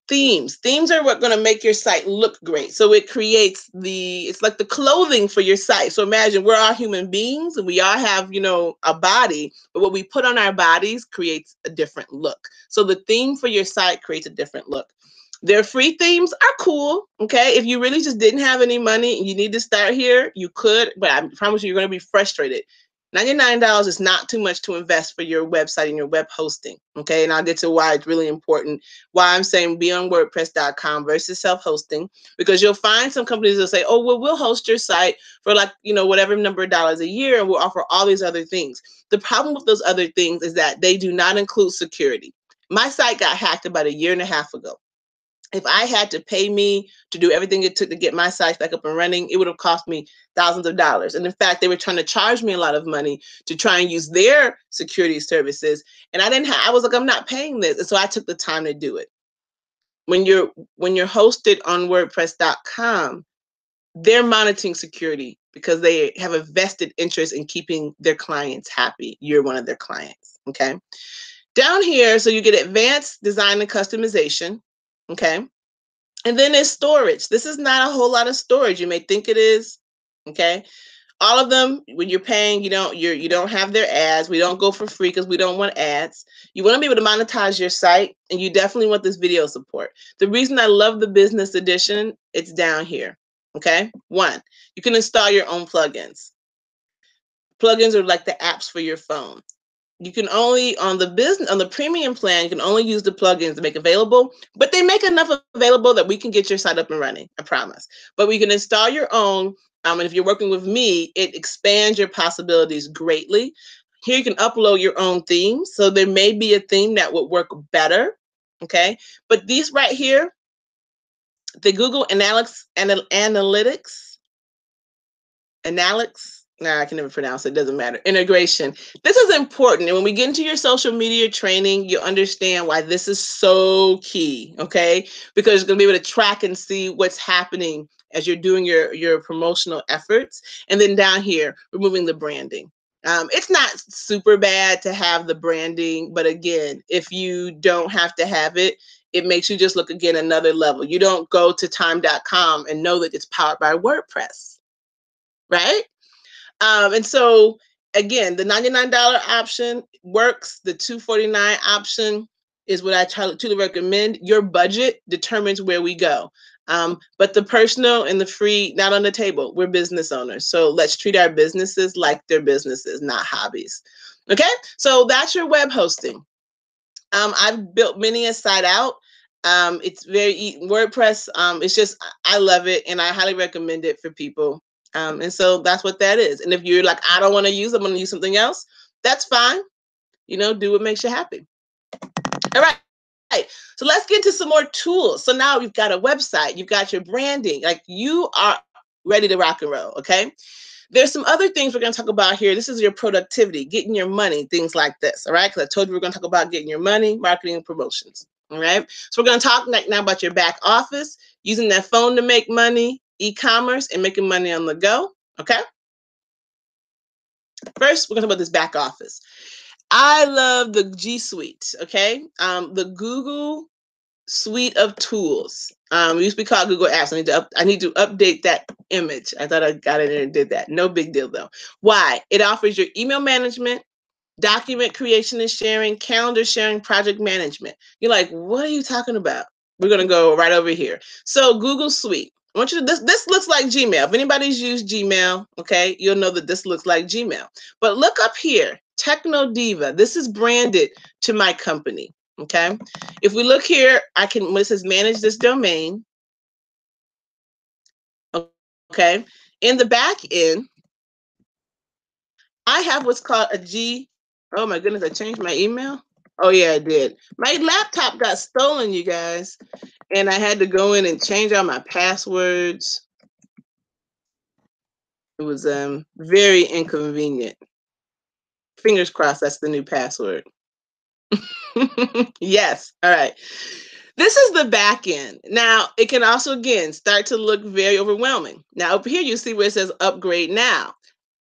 themes. Themes are what going to make your site look great. So it creates it's like the clothing for your site. So imagine we're all human beings and we all have, a body, but what we put on our bodies creates a different look. So the theme for your site creates a different look. Their free themes are cool. Okay. If you really just didn't have any money and you need to start here, you could, but I promise you, you're going to be frustrated. $99 is not too much to invest for your website and your web hosting. Okay. And I'll get to why it's really important, why I'm saying be on WordPress.com versus self-hosting, because you'll find some companies that say, oh, well, we'll host your site for like, whatever number of dollars a year, and we'll offer all these other things. The problem with those other things is that they do not include security. My site got hacked about a year and a half ago. If I had to pay me to do everything it took to get my site back up and running, it would have cost me thousands of dollars. And in fact, they were trying to charge me a lot of money to try and use their security services. And I was like, I'm not paying this. And so I took the time to do it. When you're hosted on WordPress.com, they're monitoring security because they have a vested interest in keeping their clients happy. You're one of their clients. Okay. Down here, so you get advanced design and customization. Okay. And then there's storage. This is not a whole lot of storage. You may think it is. Okay. All of them, when you're paying, you don't have their ads. We don't go for free because we don't want ads. You want to be able to monetize your site, and you definitely want this video support. The reason I love the business edition, it's down here. Okay. One, you can install your own plugins. Plugins are like the apps for your phone. You can only on the premium plan, you can only use the plugins to make available, but they make enough available that we can get your site up and running, I promise. But we can install your own, and if you're working with me, it expands your possibilities greatly. Here you can upload your own themes, so there may be a theme that would work better, okay? But these right here, the Google Analytics, I can never pronounce it, doesn't matter. Integration. This is important. And when we get into your social media training, you understand why this is so key, okay? Because you're gonna be able to track and see what's happening as you're doing your promotional efforts. And then down here, removing the branding. It's not super bad to have the branding, but again, if you don't have to have it, it makes you just look again another level. You don't go to time.com and know that it's powered by WordPress, right? And so again, the $99 option works. The $249 option is what I truly recommend. Your budget determines where we go. But the personal and the free, not on the table. We're business owners. So let's treat our businesses like they're businesses, not hobbies. Okay, so that's your web hosting. I've built many a site out. It's very WordPress. It's just, I love it, and I highly recommend it for people. And so that's what that is. And if you're like, I don't want to use, I'm going to use something else, that's fine. Do what makes you happy. All right. So let's get into some more tools. So now you've got a website, you've got your branding, like you are ready to rock and roll. Okay. There's some other things we're going to talk about here. This is your productivity, getting your money, things like this. All right. Because I told you we're going to talk about getting your money, marketing, and promotions. All right. So we're going to talk now about your back office, using that phone to make money, e-commerce, and making money on the go. Okay. First, we're going to talk about this back office. I love the G Suite. Okay. The Google suite of tools. It used to be called Google Apps. I need to update that image. I thought I got it and did that. No big deal though. Why? It offers your email management, document creation and sharing, calendar sharing, project management. You're like, what are you talking about? We're gonna go right over here. So Google Suite. I want you to, this looks like Gmail. If anybody's used Gmail, okay, you'll know that this looks like Gmail. But look up here, TechnoDiva. This is branded to my company. Okay. If we look here, when it says manage this domain. Okay. In the back end, I have what's called a G. Oh my goodness, I changed my email. Oh yeah, I did. My laptop got stolen, you guys, and I had to go in and change all my passwords. It was very inconvenient. Fingers crossed that's the new password. Yes. All right. This is the back end. Now, it can also, again, start to look very overwhelming. Now, up here, you see where it says upgrade now.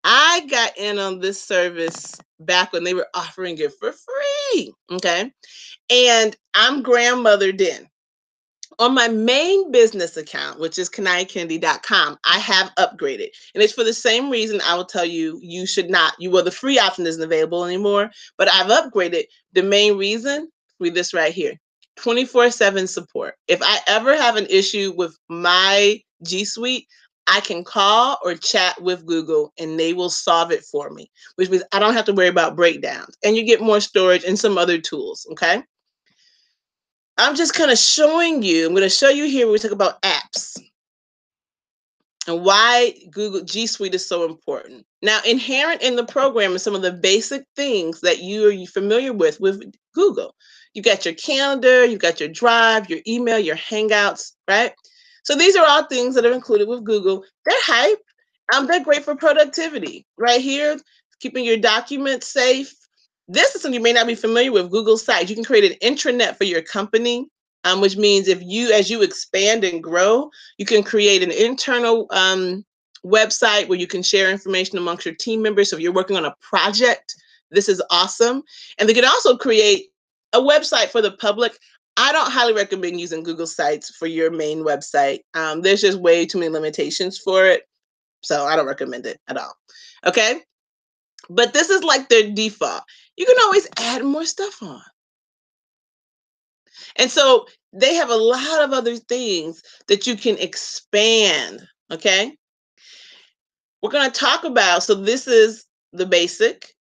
I got in on this service back when they were offering it for free. Okay. And I'm grandmothered in. On my main business account, which is KaniaKennedy.com, I have upgraded. And it's for the same reason I will tell you, you should not. The free option isn't available anymore, but I've upgraded. The main reason, read this right here, 24/7 support. If I ever have an issue with my G Suite, I can call or chat with Google and they will solve it for me, which means I don't have to worry about breakdowns. And you get more storage and some other tools, okay? I'm just kind of showing you, I'm going to show you here when we talk about apps and why Google G Suite is so important. Now, inherent in the program is some of the basic things that you're familiar with Google. You've got your calendar, you've got your Drive, your email, your Hangouts, right? So these are all things that are included with Google. They're hype. They're great for productivity. Right here, keeping your documents safe. This is something you may not be familiar with, Google Sites. You can create an intranet for your company, which means as you expand and grow, you can create an internal website where you can share information amongst your team members. So if you're working on a project, this is awesome. And they can also create a website for the public. I don't highly recommend using Google Sites for your main website. There's just way too many limitations for it. So I don't recommend it at all. Okay. But this is like their default. You can always add more stuff on. And so they have a lot of other things that you can expand. Okay. We're going to talk about, so this is the basic.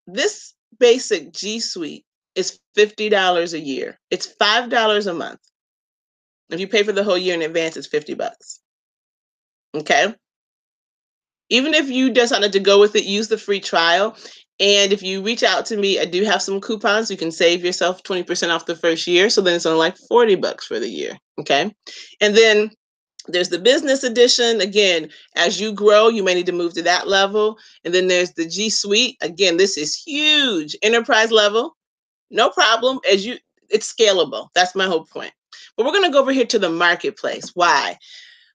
This basic G Suite is $50 a year. It's $5 a month. If you pay for the whole year in advance, it's $50. Okay. Even if you decided to go with it, use the free trial. And if you reach out to me, I do have some coupons. You can save yourself 20% off the first year. So then it's only like $40 for the year. Okay. And then there's the business edition. Again, as you grow, you may need to move to that level. And then there's the G Suite. Again, this is huge. Enterprise level, no problem. It's scalable. That's my whole point. But we're going to go over here to the marketplace. Why?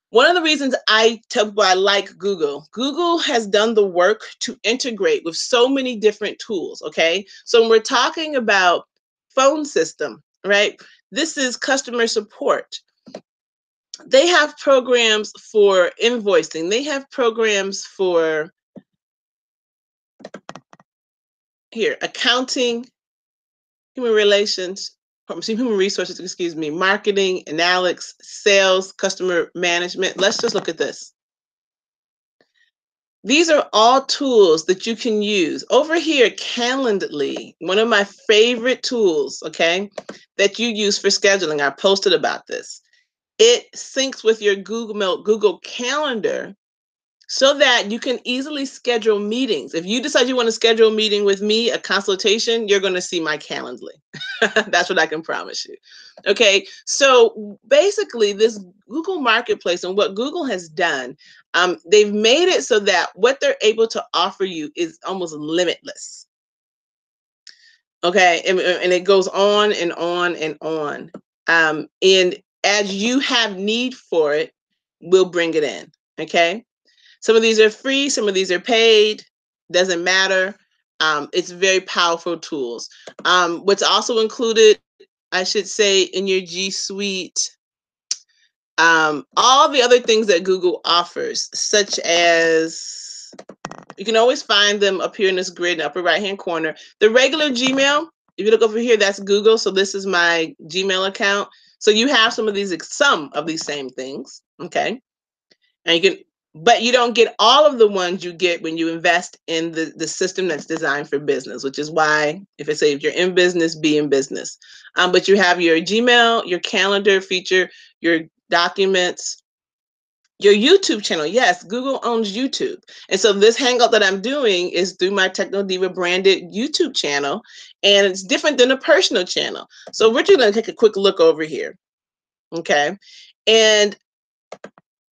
One of the reasons I tell people I like Google has done the work to integrate with so many different tools, okay? So when we're talking about phone system, right? This is customer support. They have programs for invoicing. They have programs for accounting, human relations, human resources, excuse me, marketing, analytics, sales, customer management. Let's just look at this. These are all tools that you can use. Over here, Calendly, one of my favorite tools, okay, that you use for scheduling. I posted about this. It syncs with your Google Calendar so that you can easily schedule meetings. If you decide you want to schedule a meeting with me, a consultation, you're going to see my Calendly. That's what I can promise you. Okay, so basically this Google Marketplace and what Google has done, they've made it so that what they're able to offer you is almost limitless. Okay, and it goes on and on and on. And as you have need for it, we'll bring it in. Okay. Some of these are free, some of these are paid, doesn't matter. It's very powerful tools. What's also included, I should say, in your G Suite, all the other things that Google offers, such as, you can always find them up here in this grid in the upper right-hand corner. The regular Gmail, if you look over here, that's Google. So this is my Gmail account. So you have some of these same things, okay? And you can, but you don't get all of the ones you get when you invest in the system that's designed for business, which is why if you're in business, be in business. But you have your Gmail, your calendar feature, your documents, your YouTube channel. Yes, Google owns YouTube. And so this hangout that I'm doing is through my TechnoDiva branded YouTube channel, and it's different than a personal channel. So we're just going to take a quick look over here. Okay. And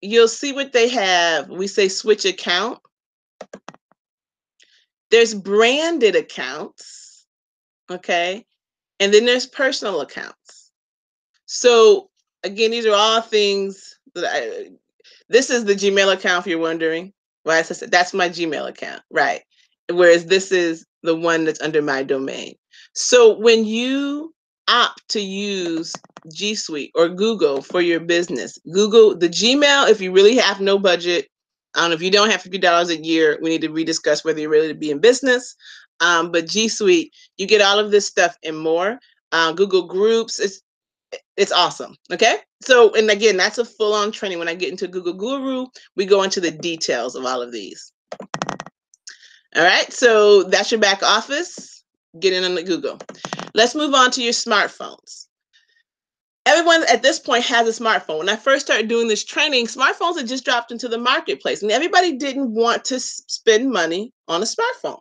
you'll see what they have. We say switch account. There's branded accounts, okay? And then there's personal accounts. So again, these are all things that this is the Gmail account if you're wondering. Right? So that's my Gmail account, right? Whereas this is the one that's under my domain. So when you opt to use G Suite or Google for your business, Google, the Gmail, if you really have no budget, if you don't have $50 a year, we need to rediscuss whether you're ready to be in business. But G Suite, you get all of this stuff and more. Google Groups, it's awesome. Okay. So, and again, that's a full-on training. When I get into Google Guru, we go into the details of all of these. All right. So that's your back office. Get in on the Google. Let's move on to your smartphones. Everyone at this point has a smartphone. When I first started doing this training, smartphones had just dropped into the marketplace, and everybody didn't want to spend money on a smartphone.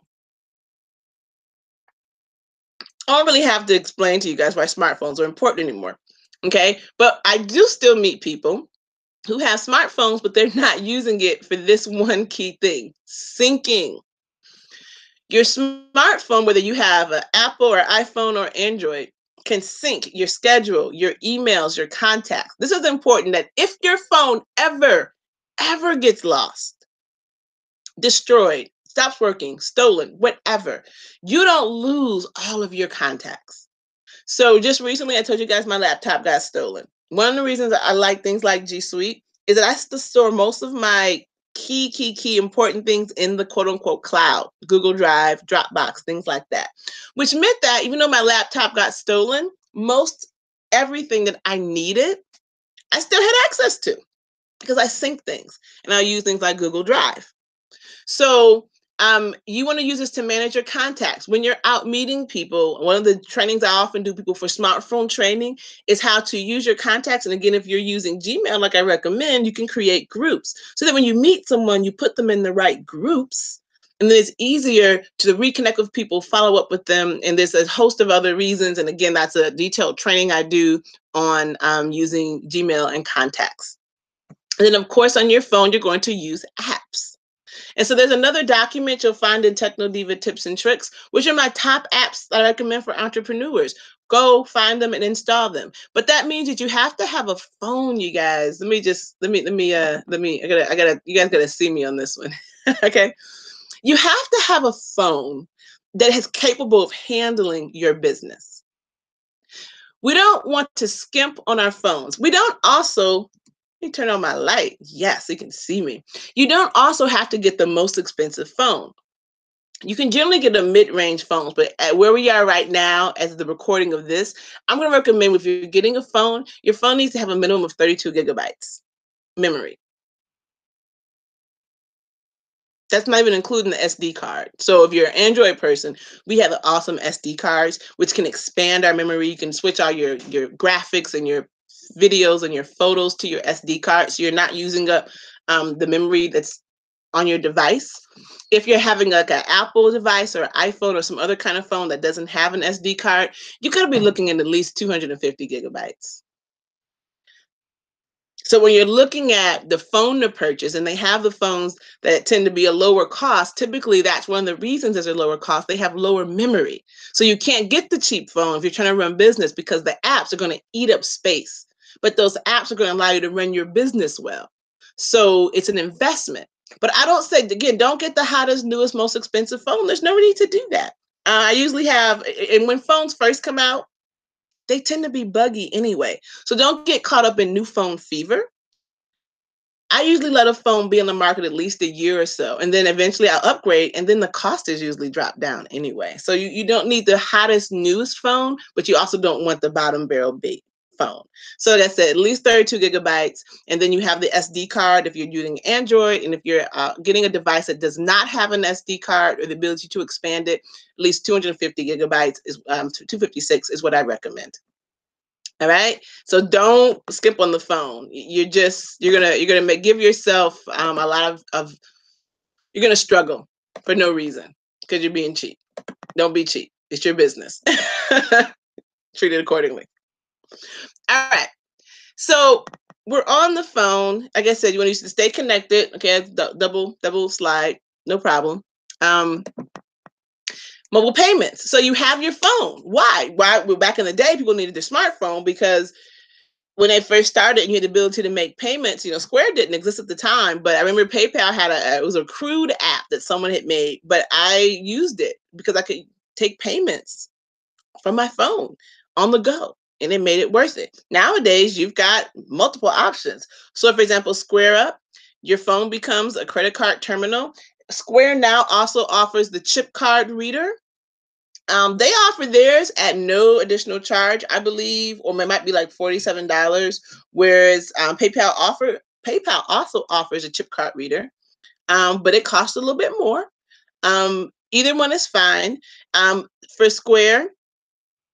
I don't really have to explain to you guys why smartphones are important anymore. Okay. But I do still meet people who have smartphones, but they're not using it for this one key thing: syncing. Your smartphone, whether you have an Apple or iPhone or Android, can sync your schedule, your emails, your contacts. This is important, that if your phone ever gets lost, destroyed, stops working, stolen, whatever, you don't lose all of your contacts. So just recently, I told you guys my laptop got stolen. One of the reasons I like things like G Suite is that I still store most of my key important things in the quote unquote cloud, Google Drive, Dropbox, things like that. Which meant that even though my laptop got stolen, most everything that I needed, I still had access to because I sync things and I use things like Google Drive. So you want to use this to manage your contacts. When you're out meeting people, one of the trainings I often do people for smartphone training is how to use your contacts. And again, if you're using Gmail, like I recommend, you can create groups so that when you meet someone, you put them in the right groups. And then it's easier to reconnect with people, follow up with them. And there's a host of other reasons. And again, that's a detailed training I do on using Gmail and contacts. And then, of course, on your phone, you're going to use apps. And so there's another document you'll find in TechnoDiva Tips and Tricks, which are my top apps that I recommend for entrepreneurs. Go find them and install them. But that means that you have to have a phone, you guys. You guys gotta see me on this one. Okay. You have to have a phone that is capable of handling your business. We don't want to skimp on our phones. We don't also, let me turn on my light. Yes, you can see me. You don't also have to get the most expensive phone. You can generally get a mid-range phones, but at where we are right now, as the recording of this, I'm going to recommend if you're getting a phone, your phone needs to have a minimum of 32 gigabytes memory. That's not even including the SD card. So if you're an Android person, we have the awesome SD cards, which can expand our memory. You can switch all your graphics and your videos and your photos to your SD card. So you're not using up the memory that's on your device. If you're having like an Apple device or an iPhone or some other kind of phone that doesn't have an SD card, you're going to be looking at least 250 gigabytes. So when you're looking at the phone to purchase, and they have the phones that tend to be a lower cost, typically that's one of the reasons there's a lower cost. They have lower memory. So you can't get the cheap phone if you're trying to run business because the apps are going to eat up space. But those apps are going to allow you to run your business well. So it's an investment. But I don't say, again, don't get the hottest, newest, most expensive phone. There's no need to do that. I usually have, and when phones first come out, they tend to be buggy anyway. So don't get caught up in new phone fever. I usually let a phone be on the market at least a year or so, and then eventually I'll upgrade, and then the cost is usually dropped down anyway. So you don't need the hottest, newest phone, but you also don't want the bottom barrel big phone. So like I said, at least 32 gigabytes, and then you have the SD card if you're using Android, and if you're getting a device that does not have an SD card or the ability to expand it, at least 250 gigabytes is 256 is what I recommend. All right. So don't skip on the phone. You're gonna give yourself a lot of you're gonna struggle for no reason because you're being cheap. Don't be cheap. It's your business. Treat it accordingly. All right. So we're on the phone. Like I said, you want to stay connected. Okay, double slide, no problem. Mobile payments. So you have your phone. Why? Well, back in the day, people needed their smartphone because when they first started and you had the ability to make payments, Square didn't exist at the time, but I remember PayPal had it was a crude app that someone had made, but I used it because I could take payments from my phone on the go, and it made it worth it. Nowadays, you've got multiple options. So for example, Square Up, your phone becomes a credit card terminal. Square now also offers the chip card reader. They offer theirs at no additional charge, I believe, or it might be like $47. Whereas PayPal also offers a chip card reader, but it costs a little bit more. Either one is fine. For Square,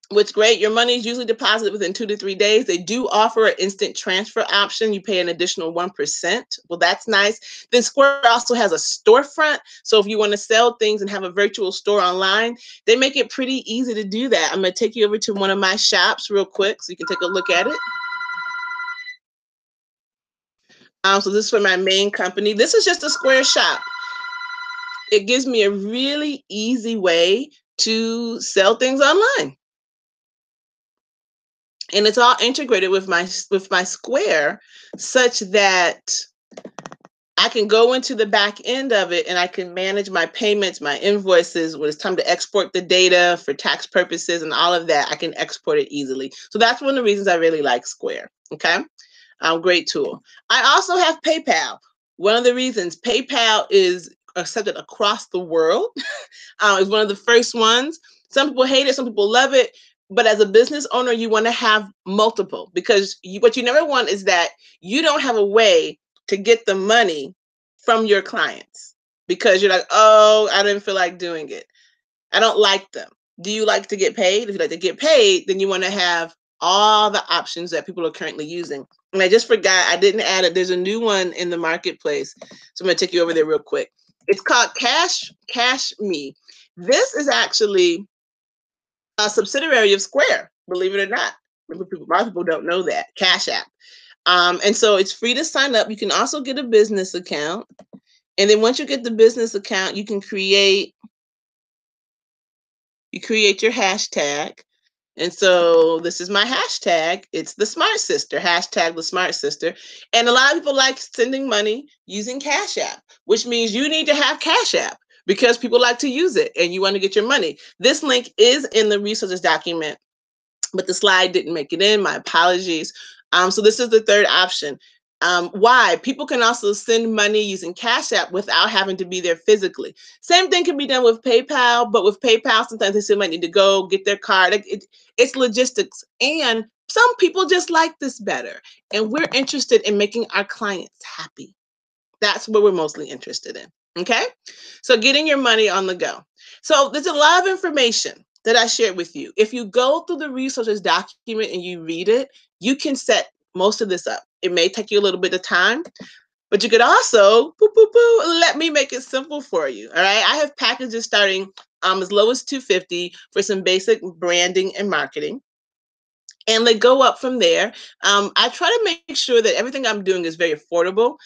what's great, your money is usually deposited within 2 to 3 days. They do offer an instant transfer option. You pay an additional 1%. Well, that's nice. Then Square also has a storefront. So if you want to sell things and have a virtual store online, they make it pretty easy to do that. I'm going to take you over to one of my shops real quick so you can take a look at it. So this is for my main company. This is just a Square shop. It gives me a really easy way to sell things online. And it's all integrated with my Square such that I can go into the back end of it and I can manage my payments, my invoices. When it's time to export the data for tax purposes and all of that, I can export it easily. So that's one of the reasons I really like Square. Okay. Great tool. I also have PayPal. One of the reasons PayPal is accepted across the world. It's one of the first ones. Some people hate it, some people love it. But as a business owner, you want to have multiple, because what you never want is that you don't have a way to get the money from your clients because you're like, oh, I didn't feel like doing it. I don't like them. Do you like to get paid? If you like to get paid, then you want to have all the options that people are currently using. And I just forgot, I didn't add it. There's a new one in the marketplace. So I'm going to take you over there real quick. It's called Cash Me. This is actually a subsidiary of Square, believe it or not. A lot of people don't know that. Cash App. And so it's free to sign up. You can also get a business account. And then once you get the business account, you can create your hashtag. And so this is my hashtag. It's the Smart Sister, hashtag the Smart Sister. And a lot of people like sending money using Cash App, which means you need to have Cash App because people like to use it and you want to get your money. This link is in the resources document, but the slide didn't make it in. My apologies. So this is the third option. Why? People can also send money using Cash App without having to be there physically. Same thing can be done with PayPal, but with PayPal, sometimes they still might need to go get their card. It's logistics. And some people just like this better. And we're interested in making our clients happy. That's what we're mostly interested in. Okay. So getting your money on the go. So there's a lot of information that I shared with you. If you go through the resources document and you read it, you can set most of this up. It may take you a little bit of time, but you could also let me make it simple for you. All right. I have packages starting as low as $250 for some basic branding and marketing. And they go up from there. I try to make sure that everything I'm doing is very affordable.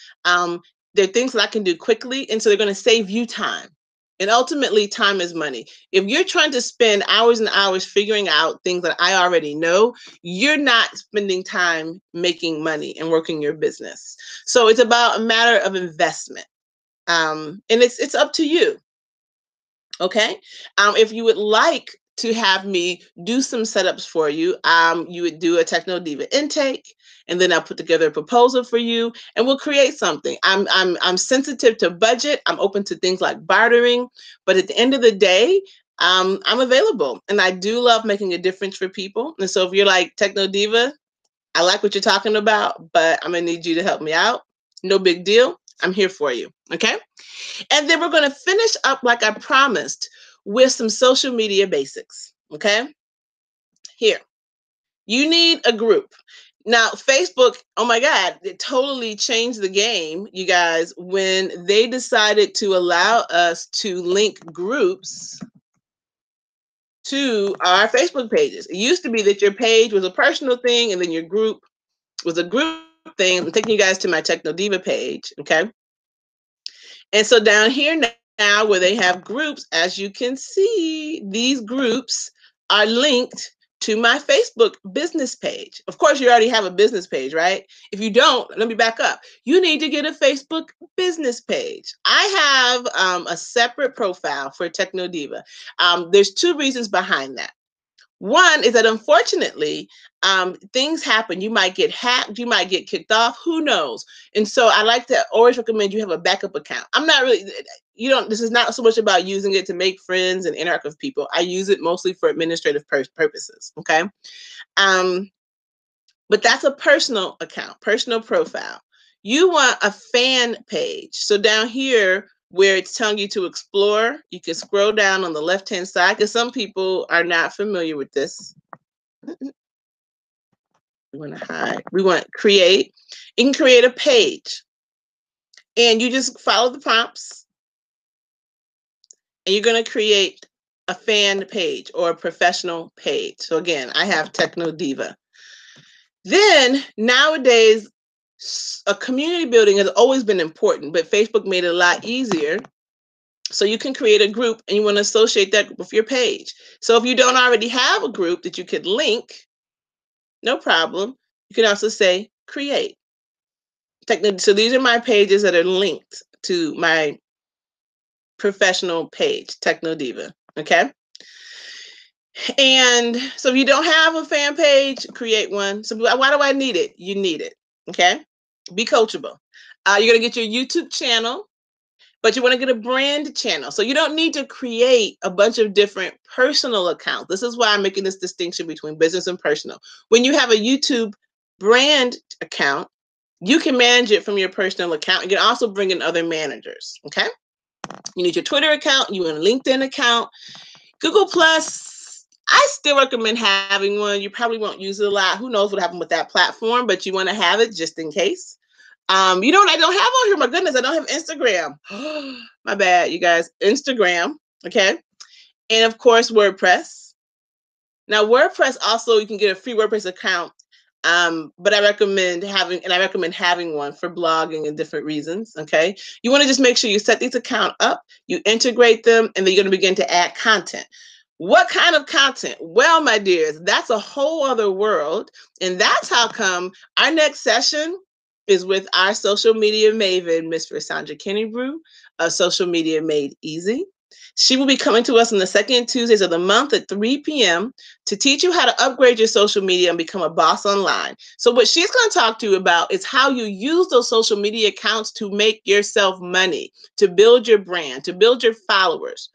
There are things that I can do quickly, and so they're going to save you time. And ultimately, time is money. If you're trying to spend hours and hours figuring out things that I already know, you're not spending time making money and working your business. So it's about a matter of investment. And it's up to you. Okay. If you would like to have me do some setups for you, you would do a TechnoDiva intake, and then I'll put together a proposal for you, and we'll create something. I'm sensitive to budget. I'm open to things like bartering, but at the end of the day, I'm available, and I do love making a difference for people. And so if you're like TechnoDiva, I like what you're talking about, but I'm gonna need you to help me out. No big deal. I'm here for you. Okay. And then we're going to finish up, like I promised, with some social media basics. Okay. Here, you need a group. Now, Facebook, oh my God, it totally changed the game, you guys, when they decided to allow us to link groups to our Facebook pages. It used to be that your page was a personal thing and then your group was a group thing. I'm taking you guys to my TechnoDiva page. Okay. And so down here now where they have groups, as you can see, these groups are linked to my Facebook business page. Of course, you already have a business page, right? If you don't, let me back up. You need to get a Facebook business page. I have a separate profile for TechnoDiva. There's two reasons behind that. One is that unfortunately, things happen. You might get hacked, you might get kicked off, who knows? And so I like to always recommend you have a backup account. I'm not really, this is not so much about using it to make friends and interact with people. I use it mostly for administrative purposes. Okay. But that's a personal account, personal profile. You want a fan page. So down here, where it's telling you to explore, you can scroll down on the left-hand side because some people are not familiar with this. We want to hide. We want create. You can create a page. And you just follow the prompts. And you're going to create a fan page or a professional page. So again, I have TechnoDiva. Then nowadays, a community building has always been important, but Facebook made it a lot easier. So you can create a group and you want to associate that with your page. So if you don't already have a group that you could link, no problem. You can also say create. So these are my pages that are linked to my professional page, TechnoDiva. Okay. And so if you don't have a fan page, create one. So why do I need it? You need it. Okay. Be coachable. You're going to get your YouTube channel, but you want to get a brand channel. So you don't need to create a bunch of different personal accounts. This is why I'm making this distinction between business and personal. When you have a YouTube brand account, you can manage it from your personal account. You can also bring in other managers. Okay. You need your Twitter account. You want a LinkedIn account. Google Plus, I still recommend having one. You probably won't use it a lot. Who knows what happened with that platform, but you want to have it just in case. You know what I don't have on here? My goodness, I don't have Instagram. My bad, you guys. Instagram, okay? And of course, WordPress. Now, WordPress also, you can get a free WordPress account, but I recommend having one for blogging and different reasons, okay? You want to just make sure you set these accounts up, you integrate them, and then you're going to begin to add content. What kind of content? Well, my dears, that's a whole other world, and that's how come our next session is with our social media maven, Miss Sandra Kennebrew, of Social Media Made Easy. She will be coming to us on the second Tuesdays of the month at 3 p.m. to teach you how to upgrade your social media and become a boss online. So what she's going to talk to you about is how you use those social media accounts to make yourself money, to build your brand, to build your followers.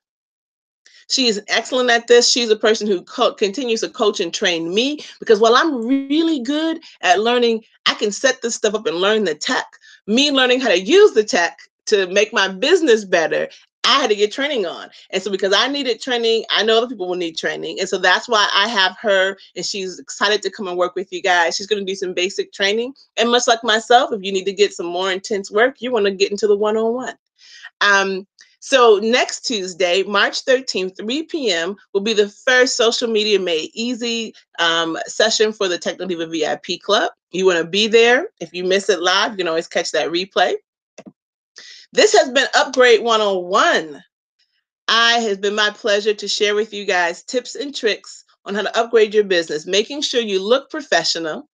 She is excellent at this. She's a person who continues to coach and train me, because while I'm really good at learning, I can set this stuff up and learn the tech. Me learning how to use the tech to make my business better, I had to get training on. And so because I needed training, I know other people will need training. And so that's why I have her, and she's excited to come and work with you guys. She's going to do some basic training. And much like myself, if you need to get some more intense work, you want to get into the one-on-one. So next Tuesday, March 13th, 3 p.m. will be the first Social Media Made Easy session for the TechnoDiva VIP Club. You want to be there. If you miss it live, you can always catch that replay. This has been Upgrade 101. It has been my pleasure to share with you guys tips and tricks on how to upgrade your business, making sure you look professional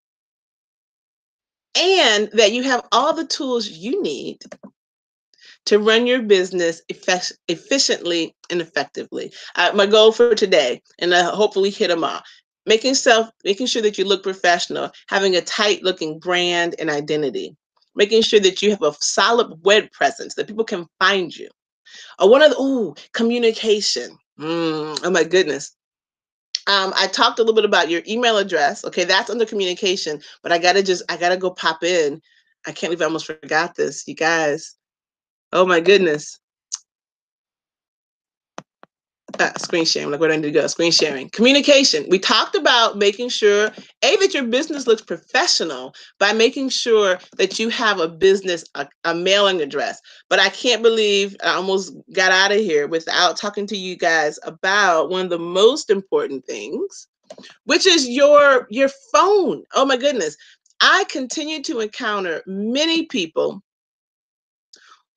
and that you have all the tools you need to run your business efficiently and effectively. My goal for today, and I hopefully hit them all, making sure that you look professional, having a tight looking brand and identity, making sure that you have a solid web presence, that people can find you. Communication. Oh my goodness. I talked a little bit about your email address. Okay, that's under communication, but I gotta go pop in. I can't believe I almost forgot this, you guys. Oh my goodness. Screen sharing, like where do I need to go? Screen sharing. Communication. We talked about making sure, that your business looks professional by making sure that you have a mailing address. But I can't believe I almost got out of here without talking to you guys about one of the most important things, which is your phone. Oh my goodness. I continue to encounter many people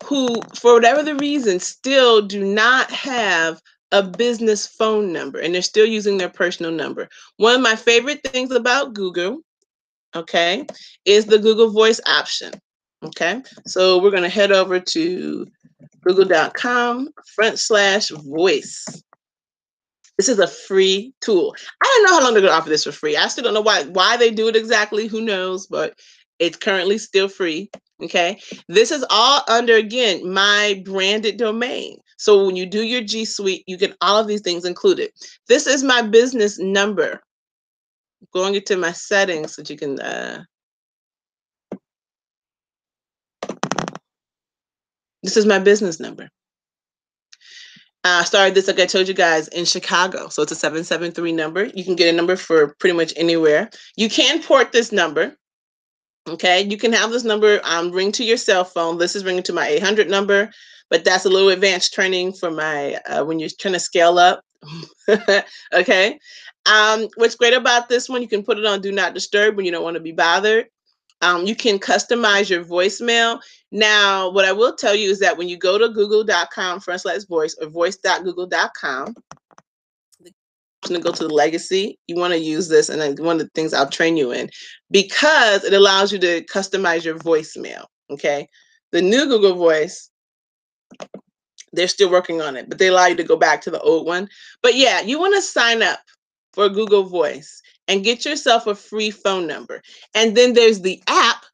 who, for whatever the reason, still do not have a business phone number, and they're still using their personal number. One of my favorite things about Google, okay, is the Google Voice option. Okay, so we're going to head over to google.com/voice. This is a free tool. I don't know how long they're going to offer this for free. I still don't know why they do it exactly. Who knows? But it's currently still free. Okay. This is all under, again, my branded domain. So when you do your G Suite, you get all of these things included. This is my business number. Going into my settings so that you can. This is my business number. I started this, like I told you guys, in Chicago. So it's a 773 number. You can get a number for pretty much anywhere. You can port this number. Okay, you can have this number ring to your cell phone. This is ringing to my 800 number, but that's a little advanced training for my when you're trying to scale up. Okay. What's great about this one, you can put it on Do Not Disturb when you don't want to be bothered. You can customize your voicemail. Now, what I will tell you is that when you go to google.com/voice or voice.google.com, to go to the legacy, you want to use this, and then one of the things I'll train you in, because it allows you to customize your voicemail. Okay, the new Google Voice, they're still working on it, but they allow you to go back to the old one. But yeah, you want to sign up for Google Voice and get yourself a free phone number. And then there's the app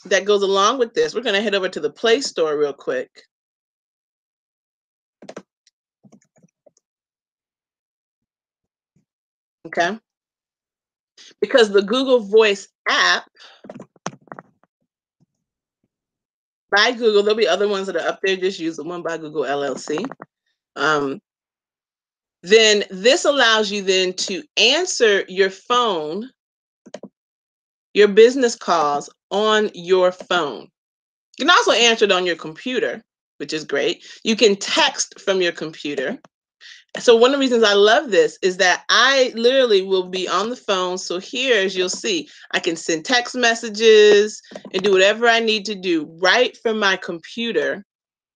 that goes along with this. We're going to head over to the Play Store real quick. Okay, because the Google Voice app by Google, there'll be other ones that are up there. Just use the one by Google LLC. Then this allows you then to answer your phone, your business calls on your phone. You can also answer it on your computer, which is great. You can text from your computer. So one of the reasons I love this is that I literally will be on the phone. So here, as you'll see, I can send text messages and do whatever I need to do right from my computer,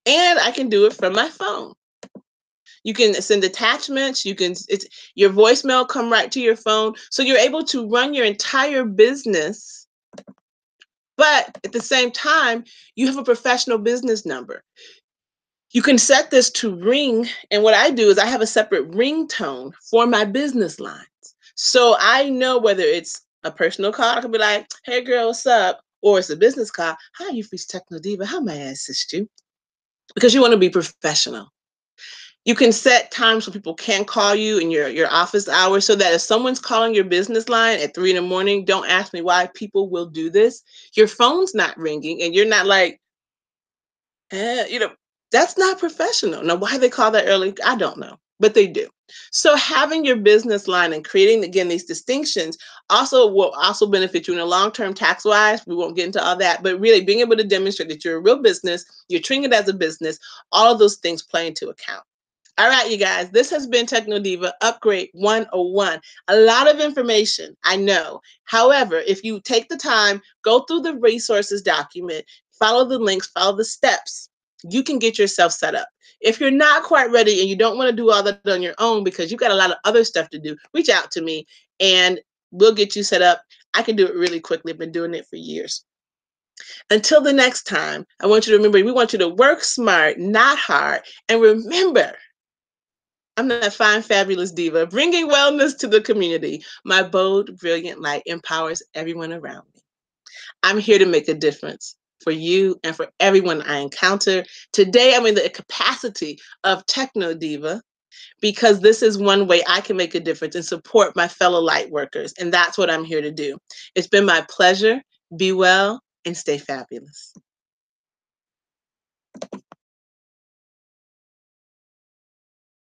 and I can do it from my phone. You can send attachments. It's your voicemail come right to your phone, so you're able to run your entire business. But at the same time, you have a professional business number. You can set this to ring, and what I do is I have a separate ringtone for my business lines. So I know whether it's a personal call, I can be like, "Hey girl, what's up?" Or it's a business call. "Hi, you've reached TechnoDiva. How may I assist you?" Because you want to be professional. You can set times when people can call you in your office hours, so that if someone's calling your business line at 3 in the morning, don't ask me why people will do this. Your phone's not ringing and you're not like, you know, that's not professional. Now, why they call that early, I don't know, but they do. So having your business line and creating, again, these distinctions also will also benefit you in the long term tax wise. We won't get into all that, but really being able to demonstrate that you're a real business, you're treating it as a business, all of those things play into account. All right, you guys, this has been TechnoDiva Upgrade 101. A lot of information, I know. However, if you take the time, go through the resources document, follow the links, follow the steps, you can get yourself set up. If you're not quite ready and you don't want to do all that on your own because you've got a lot of other stuff to do, reach out to me and we'll get you set up. I can do it really quickly. I've been doing it for years. Until the next time, I want you to remember, we want you to work smart, not hard. And remember, I'm that fine, fabulous diva, bringing wellness to the community. My bold, brilliant light empowers everyone around me. I'm here to make a difference for you and for everyone I encounter. Today, I'm in the capacity of Techno Diva because this is one way I can make a difference and support my fellow light workers. And that's what I'm here to do. It's been my pleasure. Be well and stay fabulous.